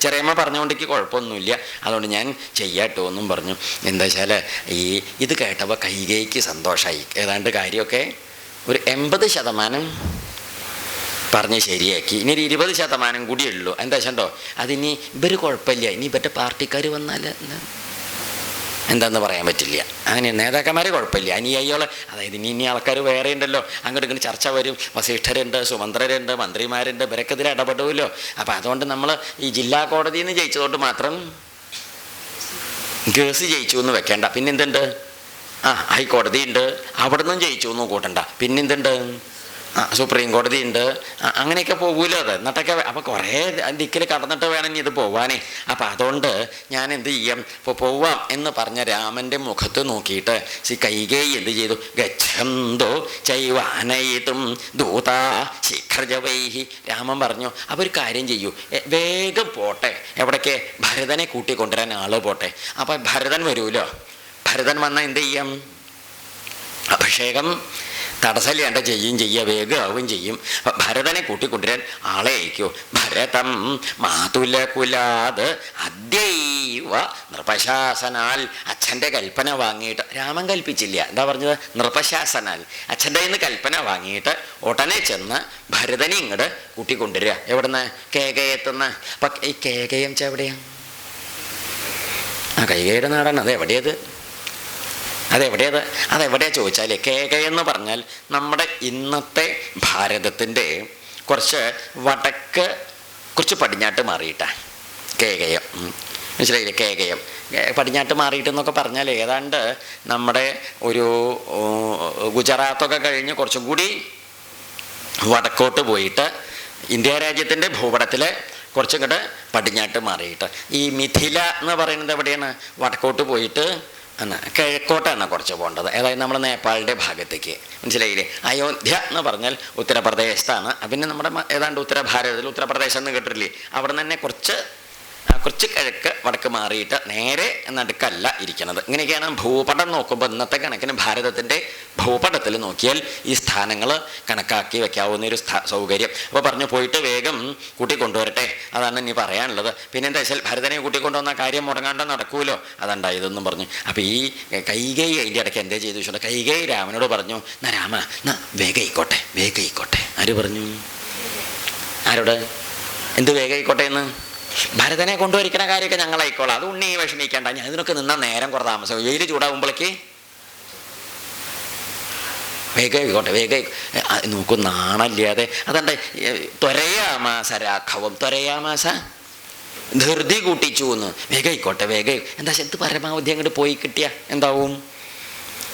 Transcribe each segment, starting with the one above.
ചെറിയമ്മ പറഞ്ഞുകൊണ്ടേക്ക് കുഴപ്പമൊന്നുമില്ല, അതുകൊണ്ട് ഞാൻ ചെയ്യാട്ടോ എന്നും പറഞ്ഞു. എന്താ വെച്ചാൽ ഇത് കേട്ടപ്പോൾ കൈകേയിക്ക് സന്തോഷമായി. ഏതാണ്ട് കാര്യമൊക്കെ ഒരു 80% പറഞ്ഞ് ശരിയാക്കി. ഇനി ഒരു 20% കൂടിയേ ഉള്ളൂ. എന്താ വെച്ചോ, അതിനി ഇവർ കുഴപ്പമില്ല, ഇനി ഇവരുടെ പാർട്ടിക്കാർ വന്നാൽ എന്താണെന്ന് പറയാൻ പറ്റില്ല. അങ്ങനെ നേതാക്കന്മാർ കുഴപ്പമില്ല, അനുയായികൾ, അതായത് ഇനി ആൾക്കാർ വേറെ ഉണ്ടല്ലോ, അങ്ങോട്ട് ഇങ്ങനെ ചർച്ച വരും. വസിഷ്ഠരുണ്ട്, സുമന്ത്രരുണ്ട്, മന്ത്രിമാരുണ്ട്, ഇവരൊക്കെ ഇതിൽ ഇടപെടുമല്ലോ. അപ്പം അതുകൊണ്ട് നമ്മൾ ഈ ജില്ലാ കോടതിയിൽ നിന്ന് ജയിച്ചതുകൊണ്ട് മാത്രം കേസ് ജയിച്ചു എന്ന് വെക്കേണ്ട. പിന്നെന്തുണ്ട്, ഹൈക്കോടതി ഉണ്ട്, അവിടെ നിന്നും ജയിച്ചു എന്ന് കൂട്ടണ്ട. പിന്നെന്തുണ്ട്, സുപ്രീം കോടതി ഉണ്ട്, അങ്ങനെയൊക്കെ പോകൂലോ അത്. എന്നിട്ടൊക്കെ അപ്പോൾ കുറേ ദിക്കിൽ കടന്നിട്ട് വേണം ഇനി ഇത് പോവാനേ. അപ്പം അതുകൊണ്ട് ഞാൻ എന്ത് ചെയ്യാം, ഇപ്പോൾ പോവാം എന്ന് പറഞ്ഞ രാമൻ്റെ മുഖത്ത് നോക്കിയിട്ട് കൈകേയി എന്ത് ചെയ്തു, ഗച്ഛന്തോ ചൈവാനയിതും ദൂതാ ശിഖർജവൈഹി. രാമൻ പറഞ്ഞു, അപ്പോൾ ഒരു കാര്യം ചെയ്യൂ, വേഗം പോട്ടെ. എവിടേക്ക്? ഭരതനെ കൂട്ടിക്കൊണ്ടുവരാൻ ആള് പോട്ടെ. അപ്പം ഭരതൻ വരുമല്ലോ. ഭരതൻ വന്നാൽ എന്ത് ചെയ്യാം, അഭിഷേകം തടസ്സമില്ലാണ്ട് ചെയ്യുക, വേഗമാവും ചെയ്യും. ഭരതനെ കൂട്ടിക്കൊണ്ടുവരാൻ ആളെ അയക്കൂ. ഭരതം മാതുലകുലാത് അദ്യൈവ നൃപശാസനാൽ. അച്ഛൻ്റെ കൽപ്പന വാങ്ങിയിട്ട്, രാമൻ കൽപ്പിച്ചില്ല, എന്താ പറഞ്ഞത്, നൃപശാസനാൽ, അച്ഛൻ്റെ നിന്ന് കൽപ്പന വാങ്ങിയിട്ട് ഉടനെ ചെന്ന് ഭരതനെ ഇങ്ങോട്ട് കൂട്ടിക്കൊണ്ടുവരിക. എവിടുന്ന്? കേകയത്തുനിന്ന്. അപ്പം ഈ കേകയം എവിടെയാണ്? കൈകയുടെ നാടാണ്. അതെവിടെയാ ചോദിച്ചാൽ, കേകയെന്ന് പറഞ്ഞാൽ നമ്മുടെ ഇന്നത്തെ ഭാരതത്തിൻ്റെ കുറച്ച് വടക്ക്, കുറച്ച് പടിഞ്ഞാട്ട് മാറിയിട്ടാണ് കേകയം. മനസ്സിലായില്ലേ? കേകയം പടിഞ്ഞാട്ട് മാറിയിട്ടെന്നൊക്കെ പറഞ്ഞാൽ ഏതാണ്ട് നമ്മുടെ ഒരു ഗുജറാത്തൊക്കെ കഴിഞ്ഞ് കുറച്ചും കൂടി വടക്കോട്ട് പോയിട്ട് ഇന്ത്യ രാജ്യത്തിൻ്റെ ഭൂപടത്തിൽ കുറച്ചിങ്ങോട്ട് പടിഞ്ഞാട്ട് മാറിയിട്ട്. ഈ മിഥില എന്ന് പറയുന്നത് എവിടെയാണ്? വടക്കോട്ട് പോയിട്ട് കിഴക്കോട്ടാണ് കുറച്ച് പോകേണ്ടത്. അതായത് നമ്മൾ നേപ്പാളിൻ്റെ ഭാഗത്തേക്ക്. മനസ്സിലായില്ലേ? അയോധ്യ എന്ന് പറഞ്ഞാൽ ഉത്തർപ്രദേശത്താണ്. പിന്നെ നമ്മുടെ ഏതാണ്ട് ഉത്തരഭാരതത്തിൽ ഉത്തർപ്രദേശം എന്ന് കേട്ടിട്ടില്ലേ, അവിടെ നിന്ന് തന്നെ കുറച്ച് കിഴക്ക് വടക്ക് മാറിയിട്ട് നേരെ നടുക്കല്ല ഇരിക്കുന്നത്. ഇങ്ങനെയൊക്കെയാണ് ഭൂപടം നോക്കുമ്പോൾ. ഇന്നത്തെ കണക്കിന് ഭാരതത്തിൻ്റെ ഭൂപടത്തിൽ നോക്കിയാൽ ഈ സ്ഥാനങ്ങൾ കണക്കാക്കി വെക്കാവുന്നൊരു സൗകര്യം. അപ്പോൾ പറഞ്ഞു, പോയിട്ട് വേഗം കൂട്ടിക്കൊണ്ടുവരട്ടെ, അതാണ് ഇനി പറയാനുള്ളത്. പിന്നെ എന്താ വെച്ചാൽ ഭരതനെ കൂട്ടിക്കൊണ്ടുവന്ന കാര്യം മുടങ്ങാണ്ട് നടക്കൂലോ, അതുണ്ടായതെന്നും പറഞ്ഞു. അപ്പോൾ ഈ കൈകേയി അതിൻ്റെ ഇടയ്ക്ക് എന്താ ചെയ്തു വെച്ചാൽ, കൈകേയി രാമനോട് പറഞ്ഞു, എന്നാ രാമ വേഗയിക്കോട്ടെ. ആര് പറഞ്ഞു? ആരോട്? എന്ത് വേഗയിക്കോട്ടെ എന്ന്? ഭരതനെ കൊണ്ടുവരിക്കുന്ന കാര്യമൊക്കെ ഞങ്ങളായിക്കോളാം, അത് ഉണ്ണി വിഷമിക്കേണ്ട, ഞാൻ ഇതിനൊക്കെ നിന്നാൽ നേരം കുറേ താമസം, വെയിൽ ചൂടാകുമ്പോഴേക്ക് വേഗയിക്കോട്ടെ. നോക്കും നാണല്ലാതെ. അതുകൊണ്ട് ത്വരയാമാസ രാഘവം, ത്വരയാമാസ ധൃതി കൂട്ടിച്ചു എന്ന്. വേഗയിക്കോട്ടെ. എന്താ ഇത് പരമാവധി അങ്ങോട്ട് പോയി കിട്ടിയ എന്താവും?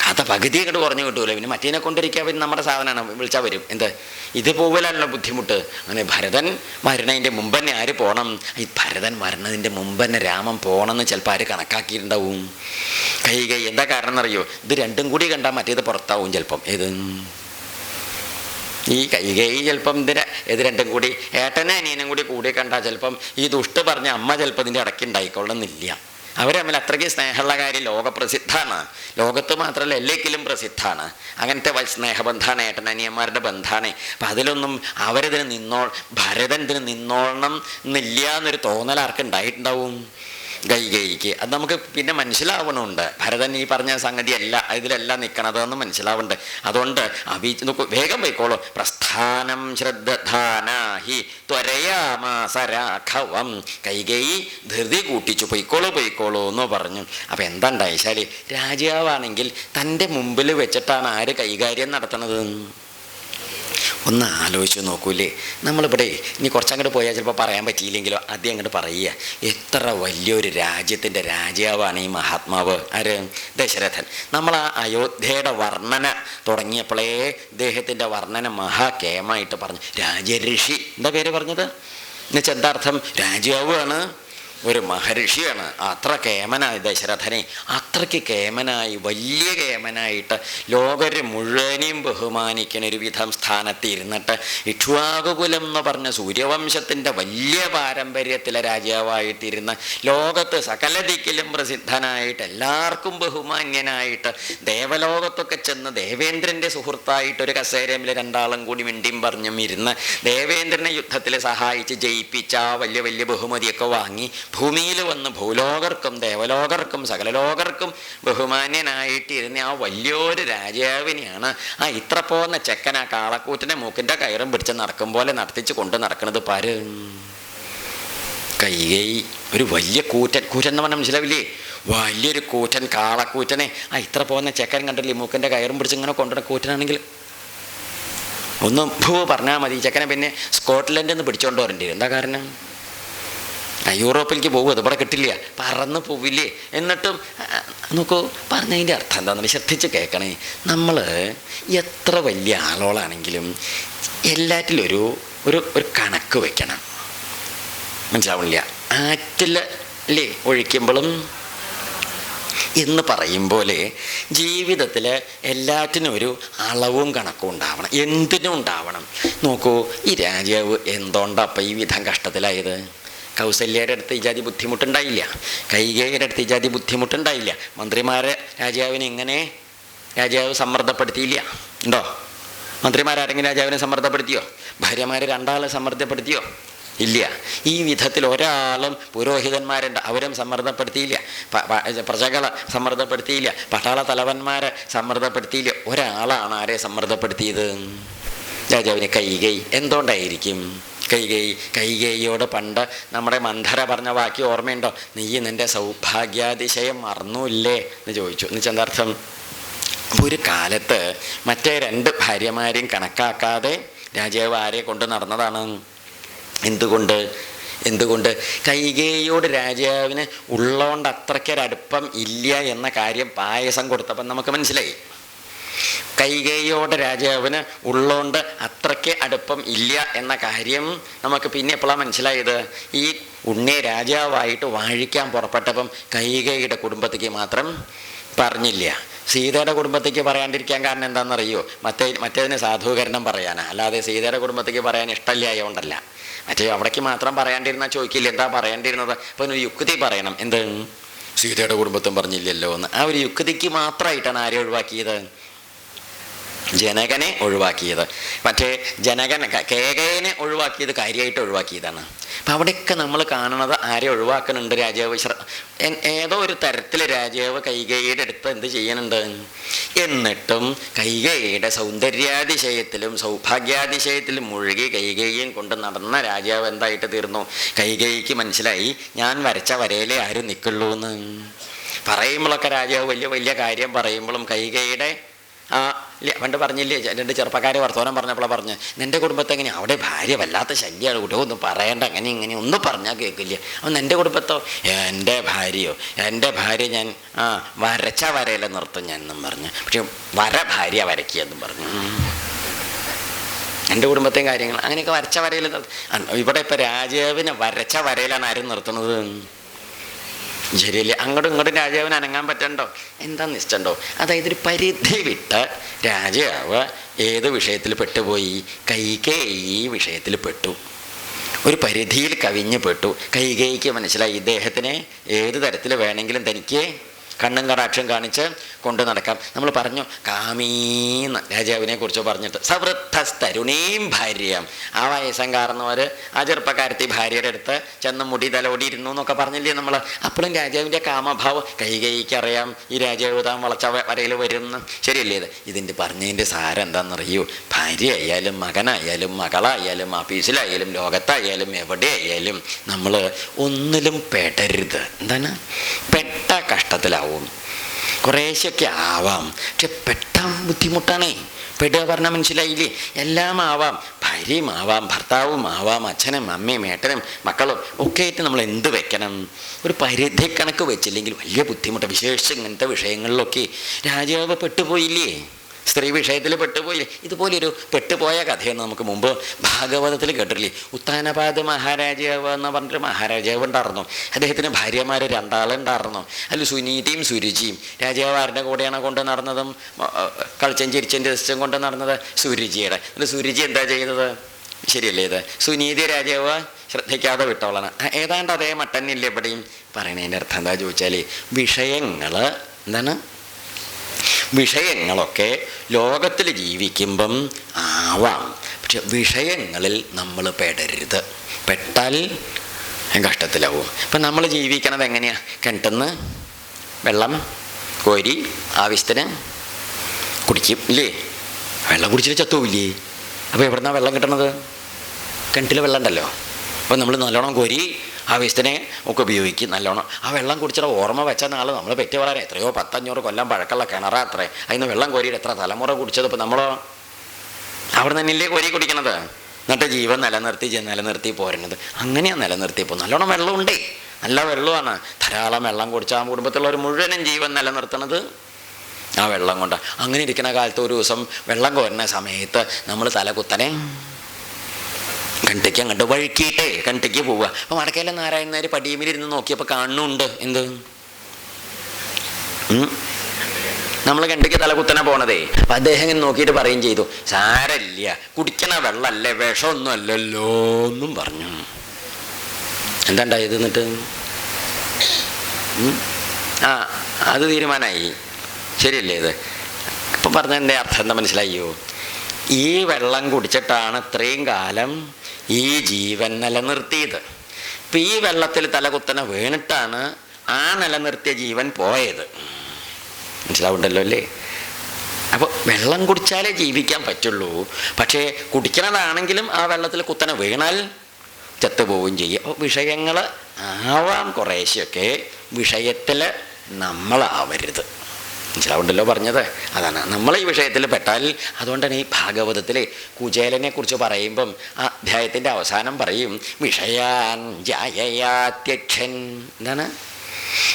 കഥ പകുതി അങ്ങോട്ട് കുറഞ്ഞു കിട്ടൂല. പിന്നെ മറ്റേനെ കൊണ്ടിരിക്കാൻ പിന്നെ നമ്മുടെ സാധനമാണ്, വിളിച്ചാൽ വരും. എന്ത് ഇത് പോകലല്ല ബുദ്ധിമുട്ട്. അങ്ങനെ ഭരതൻ വരുന്നതിൻ്റെ മുമ്പ് തന്നെ ആര് പോകണം? ഈ ഭരതൻ വരുന്നതിൻ്റെ മുമ്പ് തന്നെ രാമൻ പോകണമെന്ന് ചിലപ്പോൾ ആര് കണക്കാക്കിയിട്ടുണ്ടാവും. കൈകൈ എന്താ കാരണം എന്നറിയോ? ഇത് രണ്ടും കൂടി കണ്ടാൽ മറ്റേത് പുറത്താവും ചിലപ്പം. ഈ കൈകൈ ചിലപ്പം ഇത് രണ്ടും കൂടി, ഏട്ടനെ അനിയനും കൂടി കണ്ടാൽ ചിലപ്പം ഈ ദുഷ്ട പറഞ്ഞ അമ്മ ചിലപ്പോൾ ഇതിൻ്റെ ഇടയ്ക്ക് ഉണ്ടായിക്കൊള്ളുന്നില്ല. അവർ തമ്മിൽ അത്രയ്ക്ക് സ്നേഹമുള്ള കാര്യം ലോകപ്രസിദ്ധമാണ്. ലോകത്ത് മാത്രമല്ല എല്ലാക്കിലും പ്രസിദ്ധമാണ്. അങ്ങനത്തെ സ്നേഹബന്ധമാണ്, ഏട്ടനനിയന്മാരുടെ ബന്ധമാണ്. അപ്പം അതിലൊന്നും ഭരതൻ ഇതിന് നിന്നോളണം എന്നില്ല എന്നൊരു തോന്നൽ ആർക്ക് ഉണ്ടായിട്ടുണ്ടാവും? കൈകേയിക്ക്. അത് നമുക്ക് പിന്നെ മനസ്സിലാവണമുണ്ട്. ഭരതൻ ഈ പറഞ്ഞ സംഗതി അല്ല ഇതിലെല്ലാം നിൽക്കണതെന്ന് മനസ്സിലാവുന്നുണ്ട്. അതുകൊണ്ട് വേഗം പോയിക്കോളൂ. പ്രസ്ഥാനം ശ്രദ്ധാനാഹി ത്വരയാമാസ രാഘവം. കൈകേയി ധൃതി കൂട്ടിച്ചു, പോയിക്കോളൂ എന്ന് പറഞ്ഞു. അപ്പം എന്താ ഉണ്ടായിച്ചാൽ, രാജാവാണെങ്കിൽ തൻ്റെ മുമ്പിൽ വെച്ചിട്ടാണ് ആര് കൈകാര്യം നടത്തണത്? ഒന്ന് ആലോചിച്ച് നോക്കൂലേ? നമ്മളിവിടെ ഇനി കുറച്ചങ്ങോട്ട് പോയാൽ ചിലപ്പോൾ പറയാൻ പറ്റിയില്ലെങ്കിലോ ആദ്യം അങ്ങോട്ട് പറയുക, എത്ര വലിയൊരു രാജ്യത്തിൻ്റെ രാജാവാണ് ഈ മഹാത്മാവ്. ആര്? ദശരഥൻ. നമ്മൾ ആ അയോധ്യയുടെ വർണ്ണന തുടങ്ങിയപ്പോഴേ ഇദ്ദേഹത്തിൻ്റെ വർണ്ണന മഹാകേമായിട്ട് പറഞ്ഞു. രാജഋഷി എന്താ പേര് പറഞ്ഞത്? എന്നുവെച്ചാൽ എന്താ അർത്ഥം? രാജാവാണ്, ഒരു മഹർഷിയാണ്. അത്ര കേമനായി ദശരഥനെ, അത്രയ്ക്ക് കേമനായി, വലിയ കേമനായിട്ട് ലോകര് മുഴുവനെയും ബഹുമാനിക്കുന്ന ഒരു വിധം സ്ഥാനത്ത് ഇരുന്നിട്ട് ഇക്ഷ്വാകുകുലം എന്ന് പറഞ്ഞ സൂര്യവംശത്തിൻ്റെ വലിയ പാരമ്പര്യത്തിലെ രാജാവായിട്ടിരുന്ന് ലോകത്ത് സകല ദിക്കിലും പ്രസിദ്ധനായിട്ട് എല്ലാവർക്കും ബഹുമാന്യനായിട്ട് ദേവലോകത്തൊക്കെ ചെന്ന് ദേവേന്ദ്രൻ്റെ സുഹൃത്തായിട്ടൊരു കസേരയിൽ രണ്ടാളും കൂടി മിണ്ടിയും പറഞ്ഞും ഇരുന്ന് ദേവേന്ദ്രനെ യുദ്ധത്തിൽ സഹായിച്ച് ജയിപ്പിച്ച ആ വലിയ വലിയ ബഹുമതിയൊക്കെ വാങ്ങി ഭൂമിയിൽ വന്ന് ഭൂലോകർക്കും ദേവലോകർക്കും സകലലോകർക്കും ബഹുമാന്യനായിട്ടിരുന്ന ആ വലിയൊരു രാജാവിനെയാണ് ആ ഇത്ര പോകുന്ന ചെക്കൻ ആ കാളക്കൂറ്റിനെ മൂക്കിൻ്റെ കയറും പിടിച്ച് നടക്കും പോലെ നടത്തിച്ച് കൊണ്ട് നടക്കുന്നത് പാര്? കൈകേയി. ഒരു വലിയ കൂറ്റൻ എന്ന് പറഞ്ഞാൽ മനസ്സിലാവില്ലേ? വലിയൊരു കൂറ്റൻ കാളക്കൂറ്റനെ ആ ഇത്ര പോകുന്ന ചെക്കൻ കണ്ടില്ലേ മൂക്കിൻ്റെ കയറും പിടിച്ച് ഇങ്ങനെ കൊണ്ടുവരുന്ന കൂറ്റനാണെങ്കിൽ ഒന്ന് പറഞ്ഞാൽ മതി, ചെക്കനെ പിന്നെ സ്കോട്ട്ലൻഡിൽ നിന്ന് പിടിച്ചോണ്ട് വരേണ്ടി വരും. എന്താ കാരണം? യൂറോപ്പിലേക്ക് പോകും, അത് ഇവിടെ കിട്ടില്ല, പറന്ന് പോവില്ലേ. എന്നിട്ടും നോക്കൂ, പറഞ്ഞതിൻ്റെ അർത്ഥം എന്താണെന്ന് ശ്രദ്ധിച്ച് കേൾക്കണേ. നമ്മൾ എത്ര വലിയ ആളോളാണെങ്കിലും എല്ലാറ്റിലും ഒരു ഒരു ഒരു കണക്ക് വെക്കണം. മനസ്സിലാവില്ല? ആറ്റിൽ അല്ലേ ഒഴിക്കുമ്പോഴും എന്ന് പറയും പോലെ ജീവിതത്തിൽ എല്ലാറ്റിനും ഒരു അളവും കണക്കും ഉണ്ടാവണം, എന്തിനും ഉണ്ടാവണം. നോക്കൂ, ഈ രാജാവ് എന്തുകൊണ്ടപ്പം ഈ വിധം കഷ്ടത്തിലായത്? കൗസല്യയുടെ അടുത്ത് ഈ ജാതി ബുദ്ധിമുട്ടുണ്ടായില്ല, കൈകേയിയുടെ അടുത്ത് ഈ ജാതി ബുദ്ധിമുട്ടുണ്ടായില്ല. മന്ത്രിമാരെ രാജാവിനെ ഇങ്ങനെ രാജാവ് സമ്മർദ്ദപ്പെടുത്തിയില്ല. ഉണ്ടോ? മന്ത്രിമാരാരെങ്കിലും രാജാവിനെ സമ്മർദ്ദപ്പെടുത്തിയോ? ഭാര്യമാരെ രണ്ടാളെ സമ്മർദ്ദപ്പെടുത്തിയോ? ഇല്ല. ഈ വിധത്തിൽ ഒരാളും പുരോഹിതന്മാരുണ്ട്, അവരും സമ്മർദ്ദപ്പെടുത്തിയില്ല. പ്രജകളെ സമ്മർദ്ദപ്പെടുത്തിയില്ല, പട്ടാള തലവന്മാരെ സമ്മർദ്ദപ്പെടുത്തിയില്ല. ഒരാളാണ് ആരെ സമ്മർദ്ദപ്പെടുത്തിയത്? രാജാവിനെ കൈകേയി. എന്തുകൊണ്ടായിരിക്കും? കൈകേയിയോട് പണ്ട് നമ്മുടെ മന്ധര പറഞ്ഞ വാക്യം ഓർമ്മയുണ്ടോ? നീ നിൻ്റെ സൗഭാഗ്യാതിശയം മറന്നുമില്ലേ എന്ന് ചോദിച്ചു. എന്ന് വെച്ചാൽ എന്താർത്ഥം? ഒരു കാലത്ത് മറ്റേ 2 ഭാര്യമാരെയും കണക്കാക്കാതെ രാജാവ് ആരെ കൊണ്ട് നടന്നതാണ്? എന്തുകൊണ്ട്? കൈകേയിയോട് രാജാവിന് ഉള്ളോണ്ട് അത്രയ്ക്കൊരടുപ്പം ഇല്ല എന്ന കാര്യം പായസം കൊടുത്തപ്പം നമുക്ക് മനസ്സിലായി. കൈകേയിയോട് രാജാവിന് ഉള്ളോണ്ട് അത്രയ്ക്ക് അടുപ്പം ഇല്ല എന്ന കാര്യം നമുക്ക് പിന്നെ എപ്പോഴാണ് മനസ്സിലായത്? ഈ ഉണ്ണിയെ രാജാവായിട്ട് വാഴിക്കാൻ പുറപ്പെട്ടപ്പം കൈകേയിയുടെ കുടുംബത്തേക്ക് മാത്രം പറഞ്ഞില്ല. സീതയുടെ കുടുംബത്തേക്ക് പറയാണ്ടിരിക്കാൻ കാരണം എന്താണെന്നറിയോ? മറ്റേതിന് സാധൂകരണം പറയാനാ, അല്ലാതെ സീതയുടെ കുടുംബത്തേക്ക് പറയാൻ ഇഷ്ടമില്ലായതുകൊണ്ടല്ല. മറ്റേ അവിടേക്ക് മാത്രം പറയാണ്ടിരുന്നാൽ ചോദിക്കില്ല എന്താ പറയേണ്ടിരുന്നത്? അപ്പോൾ ഒരു യുക്തി പറയണം. എന്ത്? സീതയുടെ കുടുംബത്തും പറഞ്ഞില്ലല്ലോ എന്ന്. ആ ഒരു യുക്തിക്ക് മാത്രമായിട്ടാണ് ആരെ ഒഴിവാക്കിയത്? ജനകനെ ഒഴിവാക്കിയത്. മറ്റേ കേകയനെ ഒഴിവാക്കിയത് കാര്യമായിട്ട് ഒഴിവാക്കിയതാണ്. അപ്പം അവിടെയൊക്കെ നമ്മൾ കാണുന്നത് ആരെ ഒഴിവാക്കുന്നുണ്ട്? രാജാവ് ഏതോ ഒരു തരത്തിൽ രാജാവ് കൈകേയിയുടെ അടുത്ത് എന്ത് ചെയ്യുന്നുണ്ട്? എന്നിട്ടും കൈകേയിയുടെ സൗന്ദര്യാതിശയത്തിലും സൗഭാഗ്യാതിശയത്തിലും മുഴുകി കൈകേയിയും കൊണ്ട് നടന്ന രാജാവ് എന്തായിട്ട് തീർന്നു? കൈകേയിക്ക് മനസ്സിലായി ഞാൻ വരച്ച വരയിലേ ആരും നിൽക്കുള്ളൂ എന്ന്. പറയുമ്പോഴൊക്കെ രാജാവ് വലിയ വലിയ കാര്യം പറയുമ്പോഴും കൈകേയിയുടെ പണ്ട് പറഞ്ഞില്ലേ, 2 ചെറുപ്പക്കാരെ വർത്തമാനം പറഞ്ഞപ്പോഴാണ് പറഞ്ഞ് നിൻ്റെ കുടുംബത്തെ എങ്ങനെയാണ്? അവിടെ ഭാര്യ വല്ലാത്ത ശല്യമാണ് കൂട്ടോ, ഒന്നും പറയണ്ട, ഇങ്ങനെ ഒന്നും പറഞ്ഞാൽ കേൾക്കില്ല. അപ്പം എൻ്റെ കുടുംബത്തോ? എൻ്റെ ഭാര്യ ഞാൻ വരച്ച വരയില നിർത്തും ഞാൻ എന്നും പറഞ്ഞു. പക്ഷെ ഭാര്യ വരയ്ക്കുകയെന്നും പറഞ്ഞു. എൻ്റെ കുടുംബത്തെയും കാര്യങ്ങൾ അങ്ങനെയൊക്കെ വരച്ച വരയിൽ ഇവിടെ ഇപ്പം രാജാവിനെ വരച്ച വരയിലാണ് ആരും നിർത്തുന്നത്? ശരിയല്ലേ? അങ്ങോട്ടും ഇങ്ങോട്ടും രാജാവിന് അനങ്ങാൻ പറ്റണ്ടോ? എന്താ നിശ്ചണ്ടോ? അതായത് ഒരു പരിധി വിട്ട് രാജാവ് ഏത് വിഷയത്തിൽ പെട്ടുപോയി? കൈകേയി വിഷയത്തിൽ പെട്ടു. ഒരു പരിധിയിൽ കവിഞ്ഞ് പെട്ടു. കൈകേയിക്ക് മനസ്സിലായി ഇദ്ദേഹത്തിനെ ഏത് തരത്തിൽ വേണമെങ്കിലും തനിക്ക് കണ്ണും കടാക്ഷം കാണിച്ച് കൊണ്ട് നടക്കാം. നമ്മൾ പറഞ്ഞു കാമീന്ന് രാജാവിനെ കുറിച്ച് പറഞ്ഞിട്ട് സവൃദ്ധസ്തരുണീം ഭാര്യം. ആ വയസ്സം കാരണവർ ആ ചെറുപ്പക്കാരത്തി ഭാര്യയുടെ അടുത്ത് ചെന്ന് മുടി തലോടിയിരുന്നു എന്നൊക്കെ പറഞ്ഞില്ലേ നമ്മൾ? അപ്പോഴും രാജാവിൻ്റെ കാമഭാവം കൈകേയിക്കറിയാം ഈ രാജാവ് താൻ വളച്ച വരയിൽ വരുന്നു. ശരിയല്ലേ? ഇതിൻ്റെ പറഞ്ഞതിൻ്റെ സാരം എന്താണെന്നറിയൂ? ഭാര്യയായാലും മകനായാലും മകളായാലും ഓഫീസിലായാലും ലോകത്തായാലും എവിടെയായാലും നമ്മൾ ഒന്നിലും പെടരുത്. എന്താണ്? പെട്ട കഷ്ടത്തിലാവും. കുറേശ്ശൊക്കെ ആവാം, പക്ഷെ പെട്ടാൻ ബുദ്ധിമുട്ടാണേ. പെടുക പറഞ്ഞാൽ മനസ്സിലായില്ലേ? എല്ലാം ആവാം, ഭാര്യയും ആവാം, ഭർത്താവും ആവാം, അച്ഛനും അമ്മയും ഏട്ടനും മക്കളും ഒക്കെ ആയിട്ട് നമ്മൾ എന്ത് വെക്കണം? ഒരു പരിധി കണക്ക് വെച്ചില്ലെങ്കിൽ വലിയ ബുദ്ധിമുട്ട്. വിശേഷിച്ച് ഇങ്ങനത്തെ വിഷയങ്ങളിലൊക്കെ രാജാവ് പെട്ടുപോയില്ലേ? സ്ത്രീ വിഷയത്തിൽ പെട്ടുപോയില്ലേ? ഇതുപോലൊരു പെട്ടുപോയ കഥയെന്ന് നമുക്ക് മുമ്പ് ഭാഗവതത്തിൽ കേട്ടില്ലേ? ഉത്താനപാദ് മഹാരാജാവ് എന്ന് പറഞ്ഞിട്ട് മഹാരാജാവ് ഉണ്ടായിരുന്നു. അദ്ദേഹത്തിന് ഭാര്യമാർ 2 ആളുണ്ടായിരുന്നു. അതിൽ സുനീതിയും സുരുചിയും. രാജാവ് ആരുടെ കൂടെയാണ് കൊണ്ട് നടന്നതും കളിച്ചും ചിരിച്ചും രസിച്ചും കൊണ്ട് നടന്നത്? സുരുചിയുടെ. എന്നിട്ട് സുരുചി എന്താ ചെയ്തത്? ശരിയല്ലേ ഇത്? സുനീതി രാജാവ് ശ്രദ്ധിക്കാതെ വിട്ടോളാണ്. ഏതാണ്ട് അതേ മട്ടന്നില്ല എവിടെയും. പറയണതിൻ്റെ അർത്ഥം എന്താ ചോദിച്ചാൽ, വിഷയങ്ങൾ എന്താണ്? വിഷയങ്ങളൊക്കെ ലോകത്തിൽ ജീവിക്കുമ്പം ആവാം, പക്ഷെ വിഷയങ്ങളിൽ നമ്മൾ പെടരുത്. പെട്ടാൽ കഷ്ടത്തിലാവും. ഇപ്പം നമ്മൾ ജീവിക്കണത് എങ്ങനെയാണ്? കിണറ്റിന്ന് വെള്ളം കോരി ആവശ്യത്തിന് കുടിക്കും ഇല്ലേ? വെള്ളം കുടിച്ചിട്ട് ചത്തുമില്ലേ? അപ്പോൾ എവിടുന്നാണ് വെള്ളം കിട്ടണത്? കിണറ്റിൽ വെള്ളം ഉണ്ടല്ലോ. അപ്പോൾ നമ്മൾ നല്ലോണം കോരി ആവശ്യത്തിനെ ഒക്കെ ഉപയോഗിക്കും. നല്ലോണം ആ വെള്ളം കുടിച്ചിട്ട് ഓർമ്മ വെച്ച നാൾ നമ്മൾ പെറ്റി വളരാൻ എത്രയോ 100-500 കൊല്ലം പഴക്കമുള്ള കിണറാ അത്രേ. അതിന് വെള്ളം കോരിയിട്ട് എത്ര തലമുറ കുടിച്ചത്. ഇപ്പോൾ നമ്മളോ അവിടെ തന്നെയല്ലേ കോരി കുടിക്കണത്? എന്നിട്ട് ജീവൻ നിലനിർത്തി പോരുന്നത്. അങ്ങനെയാണ് നിലനിർത്തിയപ്പോൾ. നല്ലോണം വെള്ളമുണ്ടേ, നല്ല വെള്ളമാണ്. ധാരാളം വെള്ളം കുടിച്ചാൽ ആ കുടുംബത്തിലുള്ളവർ മുഴുവനും ജീവൻ നിലനിർത്തണത് ആ വെള്ളം കൊണ്ടാണ്. അങ്ങനെ ഇരിക്കുന്ന കാലത്ത് ഒരു ദിവസം വെള്ളം കോരുന്ന സമയത്ത് നമ്മൾ തലകുത്തനെ കിണറ്റിക്ക് അങ്ങോട്ട് വഴുക്കിയിട്ടേ കിണറ്റിക്ക് പോവുക. അപ്പോൾ വടക്കേലെ നാരായണനാർ പടിയുമിലിരുന്ന് നോക്കിയപ്പോൾ കാണുന്നുണ്ട് എന്ത്? നമ്മൾ കിണറ്റിക്ക് തലകുത്തനെ പോണതേ. അപ്പം അദ്ദേഹം ഇങ്ങനെ നോക്കിയിട്ട് പറയുകയും ചെയ്തു, സാരല്ല, കുടിക്കണ വെള്ളമല്ലേ, വിഷമൊന്നും അല്ലല്ലോ എന്നും പറഞ്ഞു. എന്താ ഉണ്ടായത് എന്നിട്ട്? അത് തീരുമാനമായി. ശരിയല്ലേ ഇത്? ഇപ്പം പറഞ്ഞതിൻ്റെ അർത്ഥം എന്താ മനസ്സിലായോ? ഈ വെള്ളം കുടിച്ചിട്ടാണ് ഇത്രയും കാലം ഈ ജീവൻ നിലനിർത്തിയത്. ഇപ്പം ഈ വെള്ളത്തിൽ തലകുത്തനെ വീണിട്ടാണ് ആ നിലനിർത്തിയ ജീവൻ പോയത്. മനസ്സിലാവുണ്ടല്ലോ അല്ലേ? അപ്പോൾ വെള്ളം കുടിച്ചാലേ ജീവിക്കാൻ പറ്റുള്ളൂ. പക്ഷേ കുടിക്കണതാണെങ്കിലും ആ വെള്ളത്തിൽ കുത്തനെ വീണാൽ ചത്തുപോവുകയും ചെയ്യും. അപ്പോൾ വിഷയങ്ങൾ ആവാം കുറേശ്ശൊക്കെ, വിഷയത്തിൽ നമ്മളാവരുത്. മനസ്സിലാവുണ്ടല്ലോ പറഞ്ഞത്? അതാണ് നമ്മൾ ഈ വിഷയത്തിൽ പെട്ടാൽ. അതുകൊണ്ടാണ് ഈ ഭാഗവതത്തിലെ കുചേലനെ കുറിച്ച് പറയുമ്പം ആ അധ്യായത്തിൻ്റെ അവസാനം പറയും, വിഷയാൻ ജായയാത്യക്ഷൻ. എന്താണ്?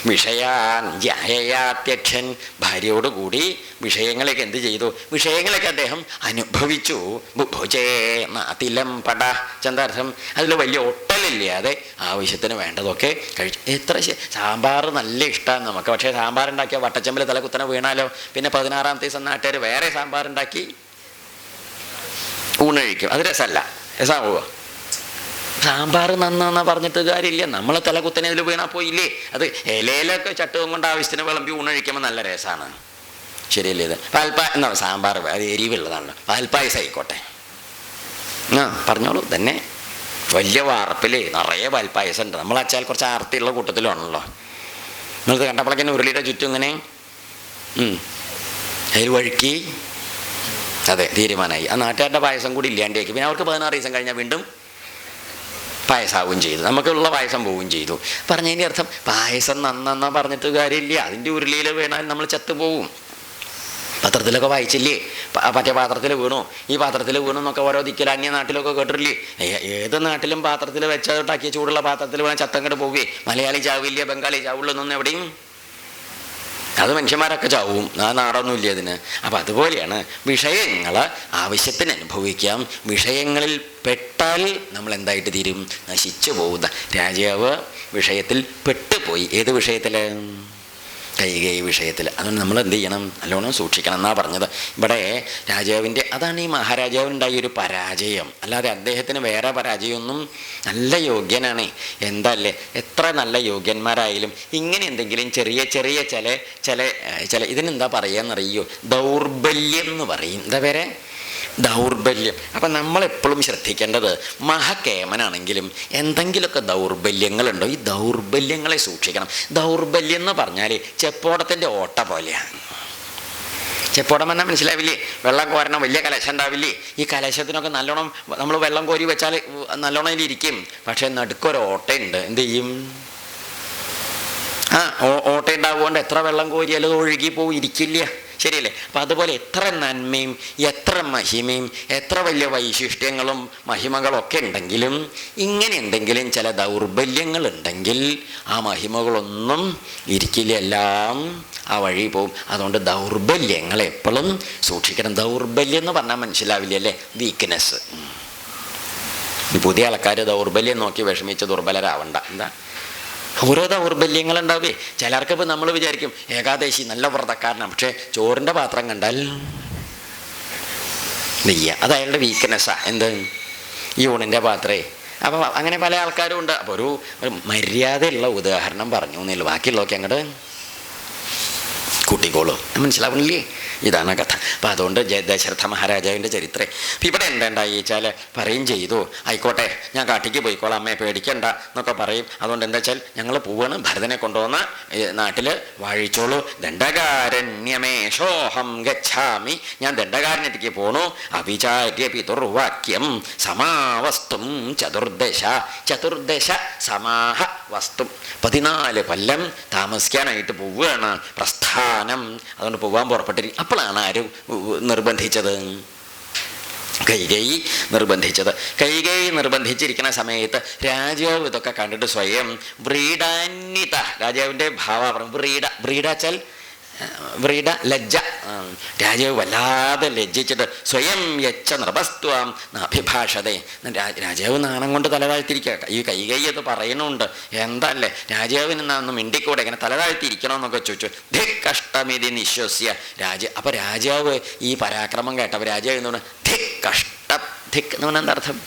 വിഷയാൻ ജായയാത്യക്ഷൻ. ഭാര്യയോടുകൂടി വിഷയങ്ങളൊക്കെ എന്ത് ചെയ്തു? വിഷയങ്ങളൊക്കെ അദ്ദേഹം അനുഭവിച്ചു. ബുഭുജേ നാതിലം പട. ചന്താർത്ഥം അതിൽ വലിയ ഒട്ടലില്ലാതെ ആവശ്യത്തിന് വേണ്ടതൊക്കെ കഴിച്ചു. എത്ര സാമ്പാർ നല്ല ഇഷ്ടമാണ് നമുക്ക്. പക്ഷേ സാമ്പാർ ഉണ്ടാക്കിയ വട്ടച്ചമ്പിൽ തലകുത്തനെ വീണാലോ പിന്നെ 16-ാമത്തെ ദിവസം നാട്ടുകാർ വേറെ സാമ്പാർ ഉണ്ടാക്കി ഊണഴിക്കും. അത് രസമല്ല. രസമാവുക? സാമ്പാർ നന്നാ പറഞ്ഞിട്ട് കാര്യമില്ല. നമ്മളെ തലകുത്തനെ ഇതിൽ വീണാൽ പോയില്ലേ? അത് ഇലയിലൊക്കെ ചട്ടവും കൊണ്ട് ആവശ്യത്തിന് വിളമ്പി ഊണഴിക്കുമ്പോൾ നല്ല രസമാണ്. ശരിയല്ലേ ഇത്? എന്നാ സാമ്പാർ അത് എരിവുള്ളതാണ്. പാൽപ്പായസം ആയിക്കോട്ടെ. പറഞ്ഞോളൂ. തന്നെ വലിയ വാർപ്പിൽ നിറയെ പാൽപ്പായസം ഉണ്ട്. നമ്മൾ അച്ചാൽ കുറച്ച് ആർത്തിയുള്ള കൂട്ടത്തിലാണല്ലോ. നിങ്ങൾക്ക് കണ്ടപ്പോഴേക്കും ഉരുളിയുടെ ചുറ്റും ഇങ്ങനെ അതിൽ വഴുക്കി. അതെ, തീരുമാനമായി. ആ നാട്ടുകാരുടെ പായസം കൂടി ഇല്ലാണ്ടാക്കി. പിന്നെ അവർക്ക് 16 ദിവസം കഴിഞ്ഞാൽ വീണ്ടും പായസമാവുകയും ചെയ്തു. നമുക്കുള്ള പായസം പോവുകയും ചെയ്തു. പറഞ്ഞതിൻ്റെ അർത്ഥം പായസം നന്നാ പറഞ്ഞിട്ട് കാര്യമില്ല. അതിൻ്റെ ഉരുളിയിൽ വീണാൽ നമ്മൾ ചത്തുപോവും. പത്രത്തിലൊക്കെ വായിച്ചില്ലേ? മറ്റേ പാത്രത്തിൽ വീണു, ഈ പാത്രത്തിൽ വീണു എന്നൊക്കെ ഓരോ ദിക്കിൽ അന്യ നാട്ടിലൊക്കെ കേട്ടില്ലേ? ഏത് നാട്ടിലും പാത്രത്തിൽ വെച്ചുണ്ടാക്കിയ ചൂടുള്ള പാത്രത്തിൽ വീണാൽ ചത്തങ്ങോട്ട് പോവേ. മലയാളി ചാവില്ല, ബംഗാളി ചാവുള്ളൊന്നും എവിടെയും. അത് മനുഷ്യന്മാരൊക്കെ ചാവും. ആ നാടൊന്നുമില്ല അതിന്. അപ്പം അതുപോലെയാണ് വിഷയങ്ങൾ ആവശ്യത്തിന് അനുഭവിക്കാം. വിഷയങ്ങളിൽ പെട്ടാൽ നമ്മൾ എന്തായിട്ട് തീരും? നശിച്ചു പോകുന്ന. രാജാവ് വിഷയത്തിൽ പെട്ടുപോയി. ഏത് വിഷയത്തിൽ? കൈകേയി വിഷയത്തിൽ. അതുകൊണ്ട് നമ്മൾ എന്ത് ചെയ്യണം? നല്ലോണം സൂക്ഷിക്കണം എന്നാണ് പറഞ്ഞത്. ഇവിടെ രാജാവിൻ്റെ അതാണ് ഈ മഹാരാജാവിനുണ്ടായ ഒരു പരാജയം. അല്ലാതെ അദ്ദേഹത്തിന് വേറെ പരാജയമൊന്നും. നല്ല യോഗ്യനാണ്. എന്തല്ലേ, എത്ര നല്ല യോഗ്യന്മാരായാലും ഇങ്ങനെ എന്തെങ്കിലും ചെറിയ ചെറിയ ചില ഇതിനെന്താ പറയുകയെന്നറിയോ? ദൗർബല്യം എന്ന് പറയും. എന്താ പേരെ? ദൗർബല്യം. അപ്പം നമ്മളെപ്പോഴും ശ്രദ്ധിക്കേണ്ടത്, മഹാകേമനാണെങ്കിലും എന്തെങ്കിലുമൊക്കെ ദൗർബല്യങ്ങളുണ്ടോ? ഈ ദൗർബല്യങ്ങളെ സൂക്ഷിക്കണം. ദൗർബല്യം എന്ന് പറഞ്ഞാൽ ചെപ്പോടത്തിൻ്റെ ഓട്ട പോലെയാണ്. ചെപ്പോടം എന്നാൽ മനസ്സിലാവില്ലേ? വെള്ളം കോരണം, വലിയ കലശം ഉണ്ടാവില്ലേ? ഈ കലശത്തിനൊക്കെ നല്ലോണം നമ്മൾ വെള്ളം കോരി വെച്ചാൽ നല്ലോണം ഇതിലിരിക്കും. പക്ഷേ നടുക്കൊരു ഓട്ടയുണ്ട്. എന്ത് ചെയ്യും? ഓട്ട ഉണ്ടാവുകൊണ്ട് എത്ര വെള്ളം കോരിയാലും ഒഴുകി പോവും, ഇരിക്കില്ല. ശരിയല്ലേ? അപ്പം അതുപോലെ എത്ര നന്മയും എത്ര മഹിമയും എത്ര വലിയ വൈശിഷ്ട്യങ്ങളും മഹിമകളൊക്കെ ഉണ്ടെങ്കിലും ഇങ്ങനെ എന്തെങ്കിലും ചില ദൗർബല്യങ്ങളുണ്ടെങ്കിൽ ആ മഹിമകളൊന്നും ഇരിക്കില്ല, എല്ലാം ആ വഴി പോവും. അതുകൊണ്ട് ദൗർബല്യങ്ങൾ എപ്പോഴും സൂക്ഷിക്കണം. ദൗർബല്യം എന്ന് പറഞ്ഞാൽ മനസ്സിലാവില്ല അല്ലേ? വീക്ക്നെസ്. പുതിയ ആൾക്കാർ ദൗർബല്യം നോക്കി വിഷമിച്ച് ദുർബലരാവണ്ട. എന്താ ഓരോ ദൗർബല്യങ്ങളുണ്ടാവേ. ചിലർക്കിപ്പോൾ നമ്മൾ വിചാരിക്കും ഏകാദശി നല്ല വ്രതക്കാരനാണ്, പക്ഷേ ചോറിൻ്റെ പാത്രം കണ്ടാൽ വയ്യ, അത് അയാളുടെ വീക്ക്നെസ്സാണ്. എന്ത്? ഈ ഊണിൻ്റെ പാത്രേ. അപ്പോൾ അങ്ങനെ പല ആൾക്കാരും ഉണ്ട്. അപ്പോൾ ഒരു മര്യാദയുള്ള ഉദാഹരണം പറഞ്ഞു എന്നേ ഉള്ളൂ, ബാക്കിയുള്ളതൊക്കെ അങ്ങോട്ട് കൂട്ടിക്കോളൂ. മനസ്സിലാവണില്ലേ? ഇതാണ് കഥ. അപ്പം അതുകൊണ്ട് ദശരഥ മഹാരാജാവിൻ്റെ ചരിത്രം. അപ്പം ഇവിടെ എന്തായി വെച്ചാൽ പറയും ചെയ്തു, ആയിക്കോട്ടെ ഞാൻ കാട്ടിക്ക് പോയിക്കോളാം, അമ്മയെ പേടിക്കണ്ട എന്നൊക്കെ പറയും. അതുകൊണ്ട് എന്താ വെച്ചാൽ ഞങ്ങൾ പോവാണ്, ഭരതനെ കൊണ്ടുവന്ന് നാട്ടിൽ വാഴിച്ചോളൂ. ദണ്ഡകാരണ്യമേഷോഹം ഗച്ഛാമി, ഞാൻ ദണ്ഡകാരണ്യത്തേക്ക് പോണു. അവിചാര്യ പിതുർവാക്യം സമാവസ്തും ചതുർദശ സമാഹ വസ്തും, 14 കൊല്ലം താമസിക്കാനായിട്ട് പോവുകയാണ്, പ്രസ്ഥാനം. അതുകൊണ്ട് പോകാൻ പുറപ്പെട്ടിരിക്കും. അപ്പോഴാണ് ആരും നിർബന്ധിച്ചത്? കൈകേയി നിർബന്ധിച്ചത്. കൈകേയി നിർബന്ധിച്ചിരിക്കുന്ന സമയത്ത് രാജാവ് ഇതൊക്കെ കണ്ടിട്ട് സ്വയം വ്രീഡാന്വിത, രാജാവിൻ്റെ ഭാവം വ്രീഡാച്ചാൽ വ്രീഡ ലജ്ജ. രാജാവ് വല്ലാതെ ലജ്ജിച്ചിട്ട് സ്വയം യച്ച നൃപസ്ത്വാം അഭിഭാഷതേ, രാജാവ് നാണം കൊണ്ട് തലതാഴ്ത്തിരിക്കുക. ഈ കൈകൈയ്യത് പറയുന്നുണ്ട്, എന്തല്ലേ രാജാവിന് ഒന്ന് മിണ്ടിക്കൂടെ, ഇങ്ങനെ തലതാഴ്ത്തിയിരിക്കണമെന്നൊക്കെ ചോദിച്ചു. ധിക് കഷ്ടമിതി നിശ്വസ്യ അപ്പോൾ രാജാവ് ഈ പരാക്രമം കേട്ടപ്പോൾ രാജാവ് എന്ന് പറഞ്ഞാൽ ധിക് കഷ്ടം. ധിക് എന്ന് പറഞ്ഞാൽ എന്താ അർത്ഥം?